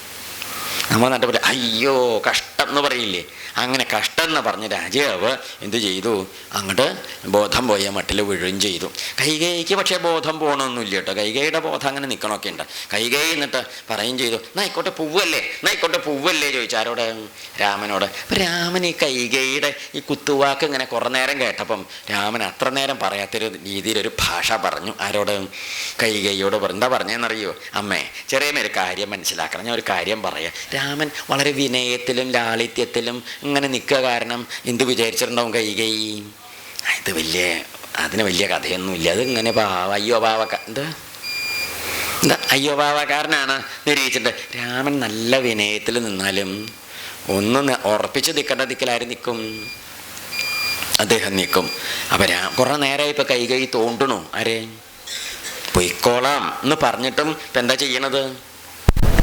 നമ്മൾ നാട്ടിൽ പോലെ അയ്യോ കഷ്ടം എന്ന് പറയില്ലേ, അങ്ങനെ കഷ്ടം എന്ന് പറഞ്ഞ് രാജാവ് എന്ത് ചെയ്തു? അങ്ങോട്ട് ബോധം പോയ മട്ടിൽ വീഴുകയും ചെയ്തു. കൈകേയിക്ക് പക്ഷേ ബോധം പോകണമെന്നില്ല കേട്ടോ. കൈകേയിയുടെ ബോധം അങ്ങനെ നിൽക്കണമൊക്കെ ഉണ്ട്. കൈകേയി എന്നിട്ട് പറയും ചെയ്തു, നായിക്കോട്ടെ പൂവല്ലേ ചോദിച്ചു. ആരോട്? രാമനോട്. അപ്പം രാമൻ ഈ കൈകേയിയുടെ ഈ കുത്തുവാക്ക് ഇങ്ങനെ കുറേ നേരം കേട്ടപ്പം രാമൻ അത്ര നേരം പറയാത്തൊരു രീതിയിലൊരു ഭാഷ പറഞ്ഞു. ആരോട്? കൈകേയിയോട് പറഞ്ഞു. എന്താ പറഞ്ഞതെന്നറിയോ? അമ്മേ, ചെറിയൊരു കാര്യം മനസ്സിലാക്കണം, ഞാൻ ഒരു കാര്യം പറയാം. രാമൻ വളരെ വിനയത്തിലും ലാളിത്യത്തിലും ഇങ്ങനെ നിൽക്കുക. കാരണം എന്ത് വിചാരിച്ചിട്ടുണ്ടാവും കൈകേയി? അതിന് വലിയ കഥയൊന്നുമില്ല, അതിങ്ങനെ അയ്യോ പാവക്കാരനാണ് നിരീക്ഷിച്ചിട്ട്. രാമൻ നല്ല വിനയത്തിൽ നിന്നാലും ഒന്ന് ഉറപ്പിച്ച് നിൽക്കേണ്ട ദിക്കിലാരും നിൽക്കും, അദ്ദേഹം നിൽക്കും. അപ്പം കുറേ നേരമായി ഇപ്പം കൈകൈ തോണ്ടണു. ആരെ? പൊയ്ക്കോളാം എന്ന് പറഞ്ഞിട്ടും ഇപ്പം എന്താ ചെയ്യണത്?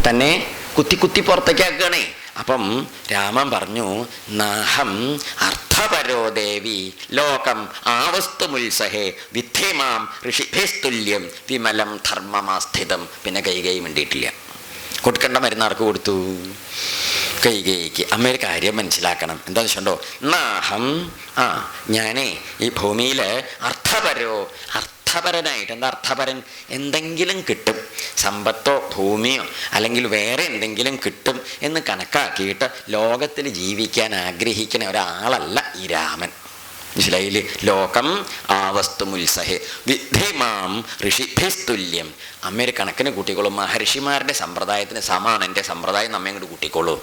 തന്നെ കുത്തി പുറത്തേക്കാക്കണേ. അപ്പം രാമൻ പറഞ്ഞു, നാഹം അർത്ഥപരോ ദേവി ലോകം ആവസ്തുമുത്സഹേ വിദ്ധേമാം ഋഷിഭേസ്തുല്യം വിമലം ധർമ്മമാസ്ഥിതം. പിന്നെ കൈകൈ വേണ്ടിയിട്ടില്ല. കൊടുക്കേണ്ട മരുന്നാർക്ക് കൊടുത്തു? കൈകേയിക്ക്. അമ്മയൊരു കാര്യം മനസ്സിലാക്കണം. എന്താണെന്ന് വെച്ചിട്ടുണ്ടോ? നാഹം ഞാനേ ഈ ഭൂമിയിൽ അർത്ഥപരനായിട്ട്. എന്താ അർത്ഥപരൻ? എന്തെങ്കിലും കിട്ടും, സമ്പത്തോ ഭൂമിയോ അല്ലെങ്കിൽ വേറെ എന്തെങ്കിലും കിട്ടും എന്ന് കണക്കാക്കിയിട്ട് ലോകത്തിൽ ജീവിക്കാൻ ആഗ്രഹിക്കുന്ന ഒരാളല്ല ഈ രാമൻ. മനസ്സിലായില്ലേ? ലോകം ആവസ്തുമുത്സഹേ വിദ്ധേമാം ഋഷിഭേസ്തുല്യം. അമ്മയൊരു കണക്കിന് കൂട്ടിക്കോളൂ. മഹർഷിമാരുടെ സമ്പ്രദായത്തിന് സമാണ് എൻ്റെ സമ്പ്രദായം, നമ്മെ അങ്ങോട്ട് കൂട്ടിക്കോളൂ.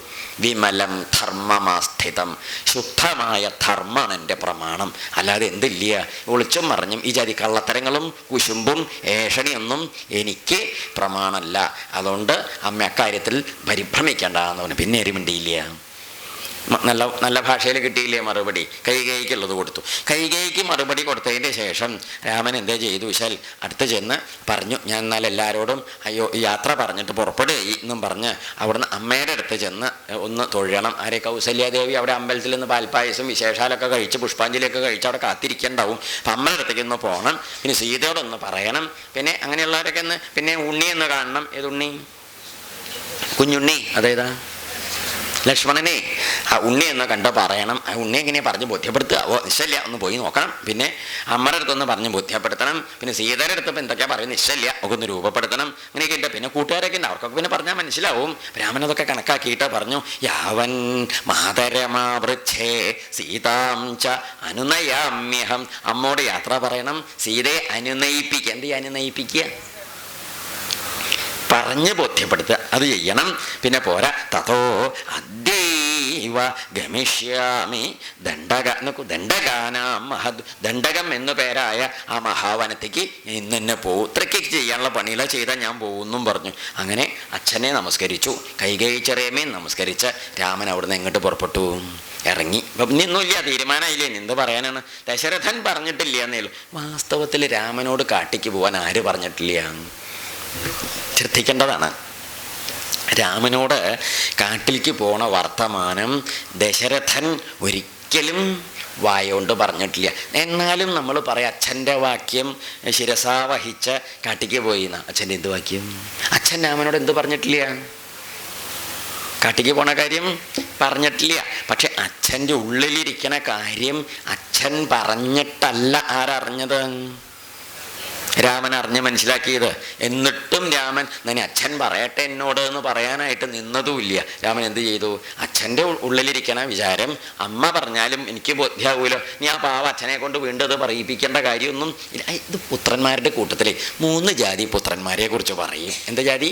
വിമലം ധർമ്മമാസ്ഥിതം, ശുദ്ധമായ ധർമ്മമാണ് എൻ്റെ പ്രമാണം. അല്ലാതെ എന്തില്ല ഒളിച്ചും മറിഞ്ഞും ഈ ജാതി കള്ളത്തരങ്ങളും കുശുമ്പും ഏഷണിയൊന്നും എനിക്ക് പ്രമാണമല്ല. അതുകൊണ്ട് അമ്മ അക്കാര്യത്തിൽ പരിഭ്രമിക്കേണ്ടെന്ന് പറഞ്ഞു. പിന്നെ ആരും മിണ്ടിയില്ല. നല്ല ഭാഷയിൽ കിട്ടിയില്ലേ മറുപടി? കൈകേയിക്കുള്ളത് കൊടുത്തു. കൈകേയിക്ക് മറുപടി കൊടുത്തതിൻ്റെ ശേഷം രാമൻ എന്താ ചെയ്തു വെച്ചാൽ അടുത്ത് ചെന്ന് പറഞ്ഞു, ഞാൻ എന്നാൽ എല്ലാവരോടും അയ്യോ യാത്ര പറഞ്ഞിട്ട് പുറപ്പെടുക എന്നും പറഞ്ഞ് അവിടുന്ന് അമ്മയുടെ അടുത്ത് ചെന്ന് ഒന്ന് തൊഴണം. ആരെ? കൗസല്യാദേവി അവിടെ അമ്പലത്തിൽ നിന്ന് പാൽപ്പായസം വിശേഷാലൊക്കെ കഴിച്ച് പുഷ്പാഞ്ജലിയൊക്കെ കഴിച്ച് അവിടെ കാത്തിരിക്കണ്ടാവും. അപ്പം അമ്മയുടെ അടുത്തേക്ക് ഒന്ന് പോകണം, പിന്നെ സീതയോടൊന്ന് പറയണം, പിന്നെ അങ്ങനെയുള്ളവരൊക്കെ ഒന്ന്, പിന്നെ ഉണ്ണി എന്ന് കാണണം. ഏതുണ്ണി? കുഞ്ഞുണ്ണി. അതേതാ? ലക്ഷ്മണനെ. ആ ഉണ്ണി എന്ന് കണ്ടോ പറയണം. ആ ഉണ്ണി എങ്ങനെ പറഞ്ഞ് ബോധ്യപ്പെടുത്തുക? നിശ്ചല്യ ഒന്ന് പോയി നോക്കണം. പിന്നെ അമ്മയുടെ അടുത്തൊന്ന് പറഞ്ഞ് ബോധ്യപ്പെടുത്തണം. പിന്നെ സീതയുടെ അടുത്തപ്പോൾ എന്തൊക്കെയാ പറയും? നിശ്ചല്യ ഒക്കെ ഒന്ന് രൂപപ്പെടുത്തണം. അങ്ങനെയൊക്കെ ഉണ്ട്. പിന്നെ കൂട്ടുകാരൊക്കെ ഉണ്ട്, അവർക്കൊക്കെ പിന്നെ പറഞ്ഞാൽ മനസ്സിലാവും. രാമനതൊക്കെ കണക്കാക്കിയിട്ട് പറഞ്ഞു, യാവൻ മാതരമാവൃച്ഛേ സീതാം ച അനുനയാമ്യഹം. അമ്മോട് യാത്ര പറയണം, സീതയെ അനുനയിപ്പിക്കുക. എന്ത് അനുനയിപ്പിക്കുക? പറഞ്ഞ് ബോധ്യപ്പെടുത്തുക, അത് ചെയ്യണം. പിന്നെ പോരാ, തതോ അദ്യൈ തത്രൈവ ഗമിഷ്യാമി ദണ്ഡകാനാം മഹദ്. ദണ്ഡകം എന്നു പേരായ ആ മഹാവനത്തേക്ക് ഇന്ന് തന്നെ പോകും. ഇത്രയ്ക്ക് ചെയ്യാനുള്ള പണികളെ ചെയ്താൽ ഞാൻ പോകുമെന്നും പറഞ്ഞു. അങ്ങനെ അച്ഛനെ നമസ്കരിച്ചു. കൈകൈ ചെറിയമ്മയും നമസ്കരിച്ച് രാമൻ അവിടുന്ന് എങ്ങോട്ട് പുറപ്പെട്ടു? ഇറങ്ങി. അപ്പം ഇനിയൊന്നുമില്ല, തീരുമാനമായില്ലേ, എന്ത് പറയാനാണ്? ദശരഥൻ പറഞ്ഞിട്ടില്ല എന്നേ ഉള്ളൂ. വാസ്തവത്തിൽ രാമനോട് കാട്ടിക്ക് പോകാൻ ആര് പറഞ്ഞിട്ടില്ല? ശ്രദ്ധിക്കേണ്ടതാണ്. രാമനോട് കാട്ടിലേക്ക് പോണ വർത്തമാനം ദശരഥൻ ഒരിക്കലും വായോണ്ട് പറഞ്ഞിട്ടില്ല. എന്നാലും നമ്മൾ പറയാം, അച്ഛൻ്റെ വാക്യം ശിരസാ വഹിച്ച കാട്ടിക്ക് പോയി എന്നാ. അച്ഛൻ്റെ എന്ത് വാക്യം? അച്ഛൻ രാമനോട് എന്ത് പറഞ്ഞിട്ടില്ല? കാട്ടിക്ക് പോണ കാര്യം പറഞ്ഞിട്ടില്ല. പക്ഷെ അച്ഛൻ്റെ ഉള്ളിലിരിക്കണ കാര്യം അച്ഛൻ പറഞ്ഞിട്ടല്ല ആരറിഞ്ഞത്? രാമൻ അറിഞ്ഞ് മനസ്സിലാക്കിയത്. എന്നിട്ടും രാമൻ തന്നെ അച്ഛൻ പറയട്ടെ എന്നോട് എന്ന് പറയാനായിട്ട് നിന്നതുമില്ല. രാമൻ എന്ത് ചെയ്തു? അച്ഛൻ്റെ ഉള്ളിലിരിക്കണ വിചാരം അമ്മ പറഞ്ഞാലും എനിക്ക് ബോധ്യാവൂലോ, നീ ആ പാവ അച്ഛനെ കൊണ്ട് വീണ്ടും ഇത് പറയിപ്പിക്കേണ്ട കാര്യമൊന്നും ഇല്ല. ഇത് പുത്രന്മാരുടെ കൂട്ടത്തിലെ 3 ജാതി പുത്രന്മാരെ കുറിച്ച് പറയും. എന്താ ജാതി?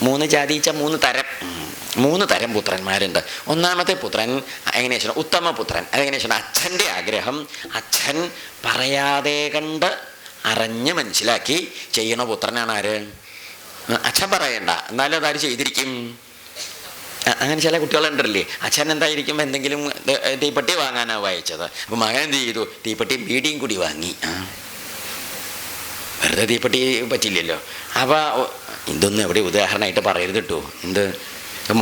3 ജാതി വെച്ചാൽ 3 തരം പുത്രന്മാരുണ്ട്. ഒന്നാമത്തെ പുത്രൻ എങ്ങനെയാ വെച്ചാൽ ഉത്തമപുത്രൻ. അതെങ്ങനെയാ വെച്ചാൽ അച്ഛൻ്റെ ആഗ്രഹം അച്ഛൻ പറയാതെ കണ്ട് അറിഞ്ഞ് മനസ്സിലാക്കി ചെയ്യണ പുത്രനാണ് ആര്? അച്ഛൻ പറയണ്ട, എന്നാലും അതാര് ചെയ്തിരിക്കും. അങ്ങനെ ചില കുട്ടികളുണ്ടല്ലേ, അച്ഛൻ എന്തായിരിക്കും എന്തെങ്കിലും തീപ്പെട്ടി വാങ്ങാനാണ് വായിച്ചത്. അപ്പം മകൻ എന്ത് ചെയ്തു? തീപ്പെട്ടിയും ബീഡിയും കൂടി വാങ്ങി. വെറുതെ തീപ്പെട്ടി പറ്റില്ലല്ലോ. അപ്പോൾ ഇതൊന്നും എവിടെ ഉദാഹരണമായിട്ട് പറയരുത് കേട്ടോ. എന്ത്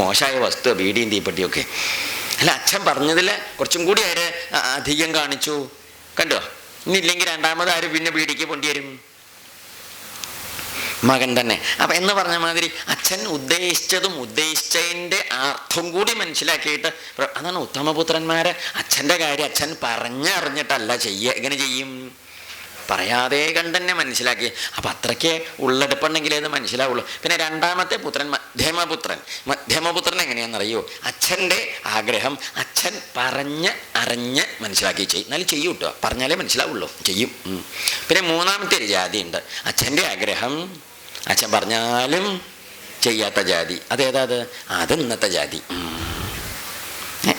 മോശമായ വസ്തു ബീഡിയും തീപ്പെട്ടിയൊക്കെ. അല്ല, അച്ഛൻ പറഞ്ഞതിൽ കുറച്ചും കൂടി ആര് അധികം കാണിച്ചു കണ്ടോ? ഇനിയില്ലെങ്കിൽ രണ്ടാമത് ആര് പിന്നെ ബീഡിക്ക് പൊണ്ടിവരും? മകൻ തന്നെ. അപ്പം എന്ന് പറഞ്ഞ മാതിരി അച്ഛൻ ഉദ്ദേശിച്ചതിൻ്റെ അർത്ഥം കൂടി മനസ്സിലാക്കിയിട്ട് അതാണ് ഉത്തമപുത്രന്മാരെ. അച്ഛൻ്റെ കാര്യം അച്ഛൻ പറഞ്ഞറിഞ്ഞിട്ടല്ല ചെയ്യുക. എങ്ങനെ ചെയ്യും? പറയാതെ കണ്ടെന്നെ മനസ്സിലാക്കി. അപ്പം അത്രയ്ക്ക് ഉള്ളെടുപ്പുണ്ടെങ്കിലേ അത് മനസ്സിലാവുള്ളൂ. പിന്നെ രണ്ടാമത്തെ പുത്രൻ മധ്യമപുത്രൻ എങ്ങനെയാണെന്നറിയോ? അച്ഛൻ്റെ ആഗ്രഹം അച്ഛൻ അറിഞ്ഞ് മനസ്സിലാക്കി ചെയ്യും. എന്നാലും ചെയ്യും കേട്ടോ, പറഞ്ഞാലേ മനസ്സിലാവുള്ളൂ, ചെയ്യും. പിന്നെ മൂന്നാമത്തെ ഒരു ജാതി ഉണ്ട്. അച്ഛൻ്റെ ആഗ്രഹം അച്ഛൻ പറഞ്ഞാലും ചെയ്യാത്ത ജാതി. അതേതാ? അത് ഇന്നത്തെ ജാതി.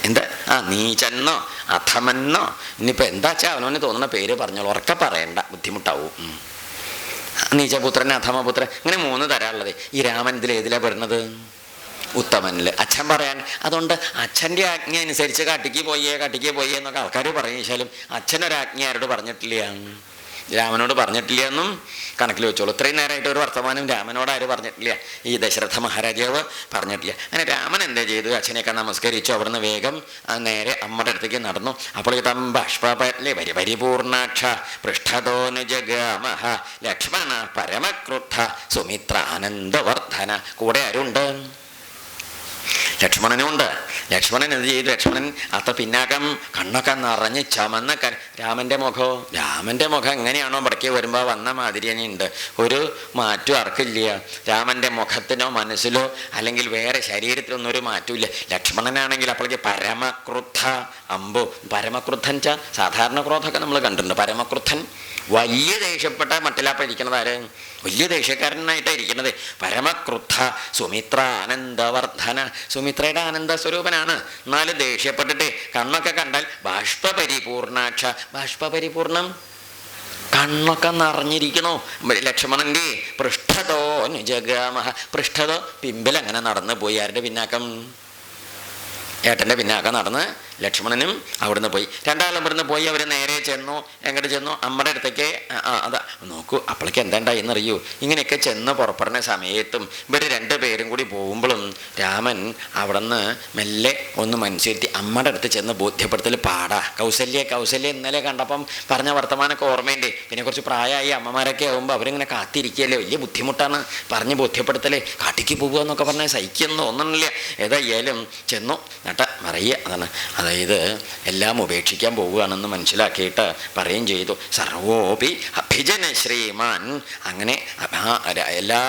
എന്താ? നീചന്നോ അധമന്നോ ഇനിയിപ്പോൾ എന്താ വെച്ചാൽ അവനവന് തോന്നുന്ന പേര് പറഞ്ഞോളൂ, ഉറക്കെ പറയണ്ട, ബുദ്ധിമുട്ടാവും. നീചപുത്രൻ, അധമപുത്രൻ, ഇങ്ങനെ 3 തരമുള്ളത്. ഈ രാമൻ ഇതിലേതിലാണ് പെടുന്നത്? ഉത്തമനിൽ. അച്ഛൻ പറയാൻ. അതുകൊണ്ട് അച്ഛൻ്റെ ആജ്ഞ അനുസരിച്ച് കാട്ടിക്ക് പോയേ എന്നൊക്കെ ആൾക്കാർ പറയിച്ചാലും അച്ഛനൊരാജ്ഞ ആരോട് പറഞ്ഞിട്ടില്ല? രാമനോട് പറഞ്ഞിട്ടില്ല എന്നും കണക്കിൽ വെച്ചോളൂ. ഇത്രയും നേരമായിട്ട് ഒരു വർത്തമാനം രാമനോട് ആര് പറഞ്ഞിട്ടില്ല? ഈ ദശരഥ മഹാരാജാവ് പറഞ്ഞിട്ടില്ല. അങ്ങനെ രാമൻ എന്താ ചെയ്തു? അച്ഛനെയൊക്കെ നമസ്കരിച്ചു. അവിടുന്ന് വേഗം നേരെ അമ്മയുടെ അടുത്തേക്ക് നടന്നു. അപ്പോൾ തം ബാഷ്പല്ലേ പരിപൂർണാക്ഷ പൃഷ്ഠതോനുജഗാമഹ ലക്ഷ്മണ പരമക്രുദ്ധ സുമിത്ര ആനന്ദവർദ്ധന. കൂടെ ആരുണ്ട്? ലക്ഷ്മണനുണ്ട്. ലക്ഷ്മണൻ എന്ത് ചെയ്തു? ലക്ഷ്മണൻ അത്ര പിന്നാക്കം കണ്ണൊക്കെ നിറഞ്ഞ് ചമന്ന രാമൻ്റെ മുഖം എങ്ങനെയാണോ പടക്കി വരുമ്പോൾ വന്ന മാതിരി തന്നെ ഉണ്ട്. ഒരു മാറ്റം ആർക്കില്ല. രാമൻ്റെ മുഖത്തിനോ മനസ്സിലോ അല്ലെങ്കിൽ വേറെ ശരീരത്തിലൊന്നും ഒരു മാറ്റമില്ല. ലക്ഷ്മണനാണെങ്കിൽ അപ്പോഴേക്ക് പരമക്രുദ്ധ. പരമക്രുദ്ധൻ വെച്ചാൽ സാധാരണ ക്രോധമൊക്കെ നമ്മൾ കണ്ടിട്ടുണ്ട്. പരമക്രുദ്ധൻ വലിയ ദേഷ്യപ്പെട്ട മട്ടിലാപ്പം ഇരിക്കണത് ആര്? വലിയ ദേഷ്യക്കാരനായിട്ടാണ് ഇരിക്കുന്നത്. പരമക്രുദ്ധ സുമിത്ര ആനന്ദവർദ്ധന. സുമിത്രയുടെ ആനന്ദ സ്വരൂപനാണ്. എന്നാലും ദേഷ്യപ്പെട്ടിട്ട് കണ്ണൊക്കെ കണ്ടാൽ ബാഷ്പരിപൂർണാക്ഷ. ബാഷ്പരിപൂർണം കണ്ണൊക്കെ നിറഞ്ഞിരിക്കണോ? ലക്ഷ്മണൻ്റെ പൃഷ്ഠതോ അനുജഗാമഹ. പൃഷ്ഠതോ പിമ്പിലങ്ങനെ നടന്നു പോയി. ആരുടെ പിന്നാക്കം? ഏട്ടൻ്റെ പിന്നാക്കം നടന്ന് ലക്ഷ്മണനും അവിടുന്ന് പോയി. രണ്ടാളും ഇവിടുന്ന് പോയി. അവർ നേരെ ചെന്നു. എങ്ങോട്ട് ചെന്നു? അമ്മയുടെ അടുത്തേക്ക്. അതാ നോക്കൂ, അപ്പോഴേക്ക് എന്താണ്ടായെന്നറിയൂ? ഇങ്ങനെയൊക്കെ ചെന്ന് പുറപ്പെടുന്ന സമയത്തും ഇവർ 2 പേരും കൂടി പോകുമ്പോഴും രാമൻ അവിടുന്ന് മെല്ലെ ഒന്ന് മനസ്സിരുത്തി അമ്മയുടെ അടുത്ത് ചെന്ന് ബോധ്യപ്പെടുത്തൽ പാടാ. കൗസല്യ ഇന്നലെ കണ്ടപ്പം പറഞ്ഞ വർത്തമാനമൊക്കെ ഓർമ്മയുണ്ട്. പിന്നെ കുറച്ച് പ്രായമായി അമ്മമാരൊക്കെ ആകുമ്പോൾ അവരിങ്ങനെ കാത്തിരിക്കുകയല്ലേ, വലിയ ബുദ്ധിമുട്ടാണ്. പറഞ്ഞ് ബോധ്യപ്പെടുത്തലേ. കാട്ടിക്ക് പോകുക എന്നൊക്കെ പറഞ്ഞാൽ സഹിക്കുമെന്ന് തോന്നണില്ല. ഏതായാലും ചെന്നു നട്ട മറിയ. അതായത് എല്ലാം ഉപേക്ഷിക്കാൻ പോവുകയാണെന്ന് മനസ്സിലാക്കിയിട്ട് പറയുകയും ചെയ്തു. സർവോപി അഭിജന ശ്രീമാൻ. അങ്ങനെ എല്ലാ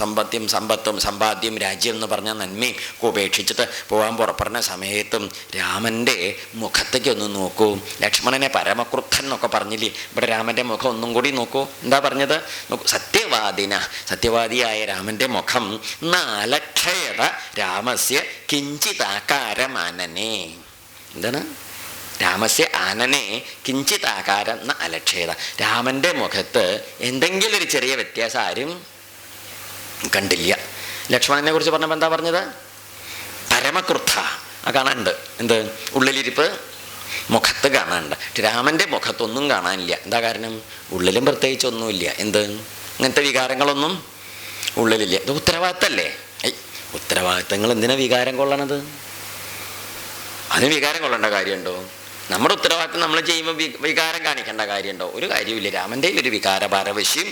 സമ്പാദ്യം രാജ്യം എന്ന് പറഞ്ഞ നന്മയും ഉപേക്ഷിച്ചിട്ട് പോകാൻ പുറപ്പെടുന്ന സമയത്തും രാമൻ്റെ മുഖത്തേക്ക് ഒന്ന് നോക്കൂ. ലക്ഷ്മണനെ പരമക്രുദ്ധൻ എന്നൊക്കെ പറഞ്ഞില്ലേ, ഇവിടെ രാമൻ്റെ മുഖം ഒന്നും കൂടി നോക്കൂ. എന്താ പറഞ്ഞത്? നോക്കൂ, സത്യം സത്യവാദിന, സത്യവാദിയായ രാമന്റെ മുഖം നാലക്ഷയത രാമസ്യ കിഞ്ചിതാകാരമാനനെ. എന്താണ്? രാമസ്യ ആനനെ കിഞ്ചിതാകാരം ന അലക്ഷേത. രാമന്റെ മുഖത്ത് എന്തെങ്കിലും ഒരു ചെറിയ വ്യത്യാസം ആരും കണ്ടില്ല. ലക്ഷ്മണനെ കുറിച്ച് പറഞ്ഞപ്പോൾ എന്താ പറഞ്ഞത്? പരമകൃത്ത കാണാനുണ്ട്. എന്ത്? ഉള്ളിലിരിപ്പ് മുഖത്ത് കാണാനുണ്ട്. രാമന്റെ മുഖത്തൊന്നും കാണാനില്ല. എന്താ കാരണം? ഉള്ളിലും പ്രത്യേകിച്ചൊന്നുമില്ല. എന്ത്? ഇങ്ങനത്തെ വികാരങ്ങളൊന്നും ഉള്ളിലില്ല. ഇത് ഉത്തരവാദിത്തമല്ലേ? ഉത്തരവാദിത്തങ്ങൾ എന്തിനാ വികാരം കൊള്ളണത്? അതിന് വികാരം കൊള്ളേണ്ട കാര്യമുണ്ടോ? നമ്മുടെ ഉത്തരവാദിത്വം നമ്മൾ ചെയ്യുമ്പോൾ വികാരം കാണിക്കേണ്ട കാര്യമുണ്ടോ? ഒരു കാര്യമില്ല. രാമൻ്റെ ഒരു വികാരപാരവശ്യം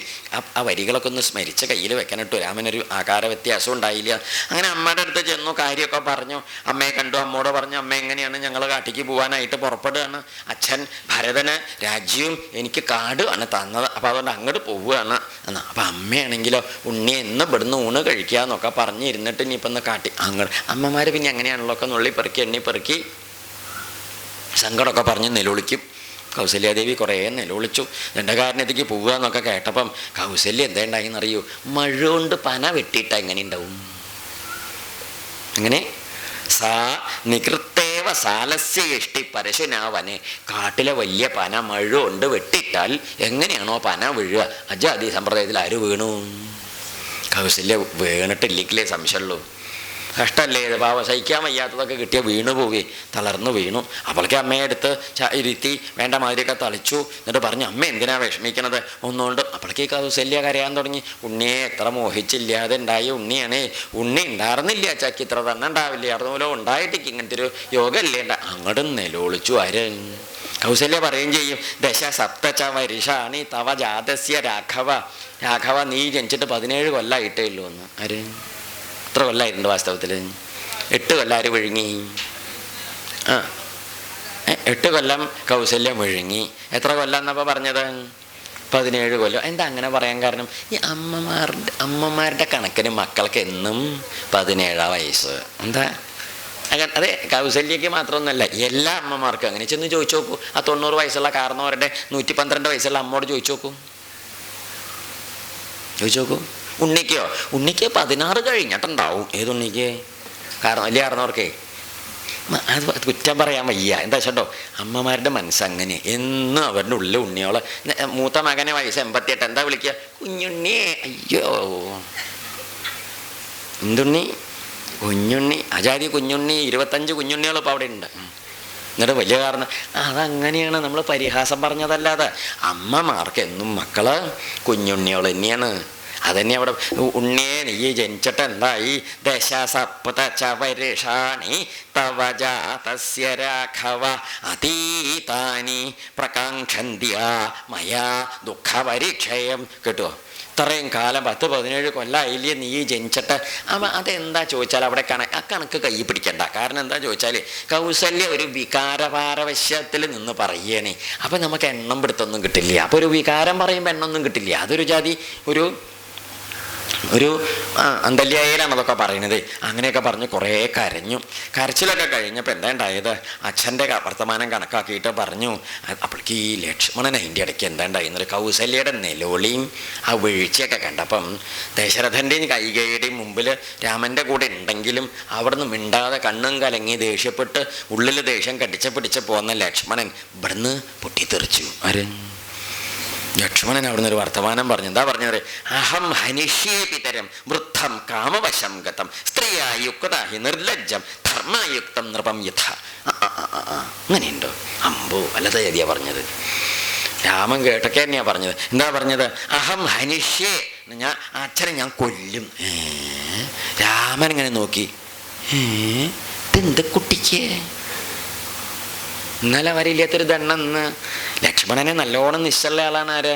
ആ വരികളൊക്കെ ഒന്ന് സ്മരിച്ച് കയ്യിൽ വെക്കാനിട്ടു. രാമനൊരു ആകാര വ്യത്യാസം ഉണ്ടായില്ല. അങ്ങനെ അമ്മയുടെ അടുത്ത് ചെന്നു, കാര്യമൊക്കെ പറഞ്ഞു. അമ്മയെ കണ്ടു, അമ്മയോട് പറഞ്ഞു, അമ്മ എങ്ങനെയാണ് ഞങ്ങൾ കാട്ടിക്ക് പോകാനായിട്ട് പുറപ്പെടുകയാണ്. അച്ഛൻ ഭരതന് രാജ്യവും എനിക്ക് കാടുമാണ് തന്നത്, അപ്പോൾ അതുകൊണ്ട് അങ്ങോട്ട് പോവുകയാണ് എന്നാ. അപ്പം അമ്മയാണെങ്കിലോ ഉണ്ണി എന്ന് ഇവിടുന്ന് ഊണ് കഴിക്കുക എന്നൊക്കെ പറഞ്ഞിരുന്നിട്ട് ഇനിയിപ്പം ഒന്ന് കാട്ടി അങ്ങോട്ട്. അമ്മമാർ പിന്നെ എങ്ങനെയാണല്ലോ ഒക്കെ നുള്ളി പെറുക്കി എണ്ണി പെറുക്കി സങ്കടമൊക്കെ പറഞ്ഞ് നിലവിളിക്കും. കൗസല്യാദേവി കുറേ നിലവിളിച്ചു. ദണ്ഡകാരണ്യത്തേക്ക് പോവുക എന്നൊക്കെ കേട്ടപ്പം കൗസല്യ എന്താ ഉണ്ടായിന്നറിയൂ? മഴ കൊണ്ട് പന വെട്ടിയിട്ട എങ്ങനെ ഉണ്ടാവും? എങ്ങനെ? സാ നികൃത്തേവ സാലസ്യ ഇഷ്ടി പരശുനാവനെ. കാട്ടിലെ വലിയ പന മഴ കൊണ്ട് വെട്ടിയിട്ടാൽ എങ്ങനെയാണോ പന വീഴുക? അജാതി സമ്പ്രദായത്തിൽ ആര് വീണു? കൗസല്യ വീണിട്ടില്ലെങ്കിലേ സംശയമുള്ളൂ. കഷ്ടമല്ലേ ഇത്? പാവം സഹിക്കാൻ വയ്യാത്തതൊക്കെ കിട്ടിയ വീണു പോവേ, തളർന്നു വീണു. അവൾക്ക് അമ്മയെ എടുത്ത് ഇരുത്തി വേണ്ട മാതിരിയൊക്കെ തളിച്ചു. എന്നിട്ട് പറഞ്ഞു, അമ്മ എന്തിനാ വിഷമിക്കണത്? ഒന്നുകൊണ്ട്. അപ്പോഴേക്ക് കൗസല്യ കരയാൻ തുടങ്ങി. ഉണ്ണിയെ എത്ര മോഹിച്ചില്ലാതെ ഉണ്ടായ ഉണ്ണിയാണേ. ഉണ്ണി ഉണ്ടായിരുന്നില്ല ചക്കി ഇത്ര തന്നെ ഉണ്ടാവില്ലേ? അതുപോലെ ഉണ്ടായിട്ടേക്ക് ഇങ്ങനത്തെ ഒരു യോഗമല്ലേ അങ്ങോട്ട് നിലവിളിച്ചു. ആര്? കൗസല്യ പറയുകയും ചെയ്യും, ദശ സപ്തച വരിഷാണി തവ ജാതസ്യ രാഘവ. രാഘവ, നീ ജനിച്ചിട്ട് 17 കൊല്ലമായിട്ടേ ഉള്ളൂ എന്ന്. ആര്? എത്ര കൊല്ലമായിട്ടുണ്ട് വാസ്തവത്തിൽ? 8 കൊല്ലം ആര് വിഴുങ്ങി? 8 കൊല്ലം കൗസല്യം വിഴുങ്ങി. എത്ര കൊല്ലം എന്നപ്പോൾ പറഞ്ഞത്? 17 കൊല്ലം. എന്താ അങ്ങനെ പറയാൻ കാരണം? ഈ അമ്മമാരുടെ കണക്കിന് മക്കൾക്ക് എന്നും 17 വയസ്സ്. എന്താ? അതെ, കൗസല്യക്ക് മാത്രമൊന്നുമല്ല, എല്ലാ അമ്മമാർക്കും അങ്ങനെ. ചെന്ന് ചോദിച്ചു നോക്കൂ. ആ 90 വയസ്സുള്ള കാരണവരുടെ 112 വയസ്സുള്ള അമ്മോട് ചോദിച്ചു നോക്കൂ. ഉണ്ണിക്കോ? ഉണ്ണിക്ക് 16 കഴിഞ്ഞിട്ടുണ്ടാവും. ഏതുണ്ണിക്ക്? കാരണം വലിയ കാരണവർക്കേ അത് കുറ്റം പറയാൻ വയ്യ. എന്താ വെച്ചോ, അമ്മമാരുടെ മനസ്സങ്ങനെ. എന്നും അവരുടെ ഉള്ളിൽ ഉണ്ണിയോളെ. മൂത്ത മകനെ വയസ്സ് 88. എന്താ വിളിക്കുക? കുഞ്ഞുണ്ണിയെ. അയ്യോ, എന്തുണ്ണി? കുഞ്ഞുണ്ണി. അജാതി കുഞ്ഞുണ്ണി. 25 കുഞ്ഞുണ്ണികളും ഇപ്പോൾ അവിടെ ഉണ്ട്. എന്നിട്ട് വലിയ കാരണം അതങ്ങനെയാണ്. നമ്മൾ പരിഹാസം പറഞ്ഞതല്ലാതെ അമ്മമാർക്ക് എന്നും മക്കള് കുഞ്ഞുണ്ണിയോൾ തന്നെയാണ്. അതന്നെ അവിടെ. ഉണ്ണിയെ നീ ജനിച്ചിട്ട് എന്തായി? ദശ സപ്തച വരിഷാണി തവ ജാതസ്യ രാഘവ അതീതാനി പ്രകാംക്ഷന്ത്യ മയാ ദുഃഖപരിക്ഷയം. കേട്ടോ? ഇത്രയും കാലം 10-17 കൊല്ലമായില്ലേ നീ ജനിച്ചിട്ട്. അപ്പം അതെന്താ ചോദിച്ചാൽ അവിടെ ആ കണക്ക് കൈ പിടിക്കണ്ട. കാരണം എന്താ ചോദിച്ചാൽ കൗസല്യ ഒരു വികാരപാരവശ്യത്തിൽ നിന്ന് പറയണേ. അപ്പം നമുക്ക് എണ്ണം പിടുത്തൊന്നും കിട്ടില്ല. അപ്പോൾ ഒരു വികാരം പറയുമ്പോൾ എണ്ണൊന്നും കിട്ടില്ല. അതൊരു ജാതി ഒരു അന്തല്യായാലാണ് അതൊക്കെ പറയണത്. അങ്ങനെയൊക്കെ പറഞ്ഞ് കുറേ കരഞ്ഞു. കരച്ചിലൊക്കെ കഴിഞ്ഞപ്പോൾ എന്താ ഉണ്ടായത്? അച്ഛൻ്റെ വർത്തമാനം കണക്കാക്കിയിട്ട് പറഞ്ഞു. അപ്പോഴേക്ക് ഈ ലക്ഷ്മണൻ അതിൻ്റെ ഇടയ്ക്ക് എന്താ ഉണ്ടായിരുന്നത്? കൗസല്യയുടെ നിലവിളിയും ആ വീഴ്ചയൊക്കെ കണ്ടപ്പം ദശരഥൻ്റെയും കൈകയുടെയും മുമ്പിൽ രാമൻ്റെ കൂടെ ഉണ്ടെങ്കിലും അവിടുന്ന് മിണ്ടാതെ കണ്ണും കലങ്ങി ദേഷ്യപ്പെട്ട് ഉള്ളിൽ ദേഷ്യം പിടിച്ച് പോകുന്ന ലക്ഷ്മണൻ ഇവിടുന്ന് പൊട്ടിത്തെറിച്ചു. ആര്? ലക്ഷ്മണൻ അവിടുന്ന് ഒരു വർത്തമാനം പറഞ്ഞു. എന്താ പറഞ്ഞത്? അഹം ഹനിഷ്യേ പിതരം വൃദ്ധം കാമവശം ഗതം സ്ത്രീയായുക്താഹി നിർലജ്ജം ധർമ്മയുക്തം നൃപം യഥ. അങ്ങനെയുണ്ടോ? അമ്പോ, വല്ലത ചതിയാ പറഞ്ഞത്. രാമൻ കേട്ടൊക്കെ തന്നെയാ പറഞ്ഞത്. എന്താ പറഞ്ഞത്? അഹം ഹനിഷ്യേ, ഞാൻ അച്ഛനെ ഞാൻ കൊല്ലും. രാമൻ ഇങ്ങനെ നോക്കി, ഇതെന്ത് കുട്ടിക്ക് ഇന്നലെ വരില്ലാത്തൊരു ദണ്ണെന്ന്. ലക്ഷ്മണനെ നല്ലോണം നിശ്ചലുള്ള ആളാണ് ആര്?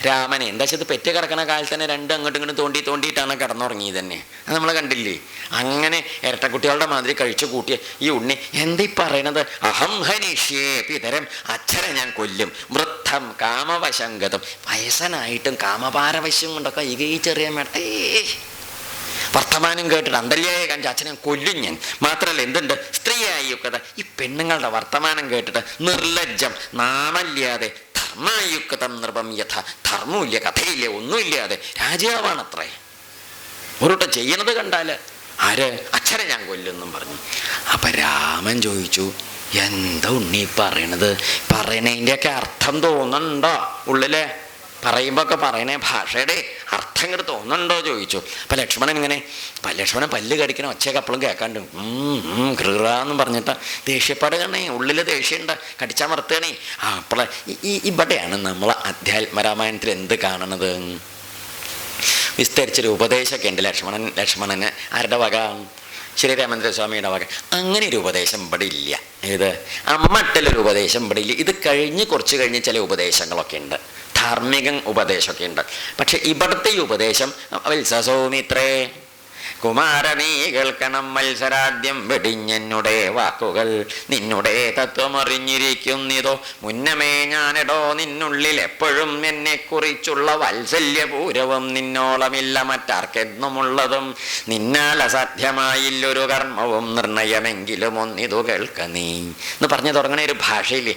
രാമനെ. എന്താ വെച്ചത്? പെറ്റ് കിടക്കണ കാലത്ത് തന്നെ രണ്ടും അങ്ങോട്ടും ഇങ്ങോട്ടും തോണ്ടിയിട്ടാണ് കിടന്നുറങ്ങിയത് തന്നെ. അത് നമ്മൾ കണ്ടില്ലേ? അങ്ങനെ ഇരട്ടക്കുട്ടികളുടെ മാതിരി കഴിച്ചു കൂട്ടിയ ഈ ഉണ്ണി എന്താ പറയണത്? അഹം ഹനിഷ്യേ പിതരം, അച്ഛനെ ഞാൻ കൊല്ലും. വൃദ്ധം കാമവശങ്കതം, വയസ്സനായിട്ടും കാമപാരവശ്യം കൊണ്ടൊക്കെ ഈ ചെറിയ വർത്തമാനം കേട്ടിട്ട് അന്തല്യായ കാണിച്ച അച്ഛനെ കൊല്ലും ഞാൻ. മാത്രമല്ല എന്തുണ്ട്? സ്ത്രീയായി ഒക്കെ ഈ പെണ്ണുങ്ങളുടെ വർത്തമാനം കേട്ടിട്ട് നിർലജ്ജം, നാമല്ലാതെ ധർമായുക്തം നൃപം യഥ. ധർമ്മമില്ല, കഥയില്ല, ഒന്നുമില്ലാതെ രാജാവാണത്രേ. ഒരുട്ടം ചെയ്യണത് കണ്ടാൽ ആര് അച്ഛനെ ഞാൻ കൊല്ലുമെന്നും പറഞ്ഞു. അപ്പം രാമൻ ചോദിച്ചു, എന്താ ഉണ്ണി പറയണത്? പറയണതിൻ്റെയൊക്കെ അർത്ഥം തോന്നുന്നുണ്ടോ? ഉള്ളിലെ പറയുമ്പോൾ ഒക്കെ പറയണേ ഭാഷയുടെ അർത്ഥം ഇങ്ങോട്ട് തോന്നുന്നുണ്ടോ ചോദിച്ചു. അപ്പം ലക്ഷ്മണൻ ഇങ്ങനെ ലക്ഷ്മണൻ പല്ല് കടിക്കണം, ഒച്ചയൊക്കെ അപ്പോഴും കേൾക്കാണ്ട് കൃറാന്നും പറഞ്ഞിട്ട് ദേഷ്യപ്പെടുകയാണേ, ഉള്ളിൽ ദേഷ്യമുണ്ട്, കടിച്ചാൽ മറുത്തുകയാണേ. അപ്പോൾ ഇവിടെയാണ് നമ്മൾ അധ്യാത്മരാമായണത്തിൽ എന്ത് കാണണത്? വിസ്തരിച്ചൊരു ഉപദേശമൊക്കെ ഉണ്ട് ലക്ഷ്മണന്. ആരുടെ വക? ശ്രീരാമചന്ദ്രസ്വാമിയുടെ വക. അങ്ങനെ ഒരു ഉപദേശം ഇവിടെ ഇല്ല. ഇത് അമ്മട്ടിലൊരു ഉപദേശം ഇവിടെ ഇല്ല. ഇത് കഴിഞ്ഞ് കുറച്ച് കഴിഞ്ഞ് ചില ഉപദേശങ്ങളൊക്കെ ഉണ്ട്, ധാർമ്മിക ഉപദേശമൊക്കെ ഉണ്ട്. പക്ഷെ ഇവിടുത്തെ ഈ ഉപദേശം വത്സസൗമിത്രേ കുമാരനീ കേൾക്കണം മത്സരാദ്യം വെടിഞ്ഞെന്നുടെ വാക്കുകൾ, നിന്നുടെ തത്വമറിഞ്ഞിരിക്കുന്നിതോ മുന്നമേ ഞാനെടോ നിന്നുള്ളിൽ എപ്പോഴും എന്നെ കുറിച്ചുള്ള വാത്സല്യപൂരവും നിന്നോളമില്ല മറ്റാർക്കെന്നുമുള്ളതും, നിന്നാൽ അസാധ്യമായില്ലൊരു കർമ്മവും നിർണയമെങ്കിലും ഒന്നിതു കേൾക്ക നീ എന്ന് പറഞ്ഞു തുടങ്ങണ ഒരു ഭാഷയിൽ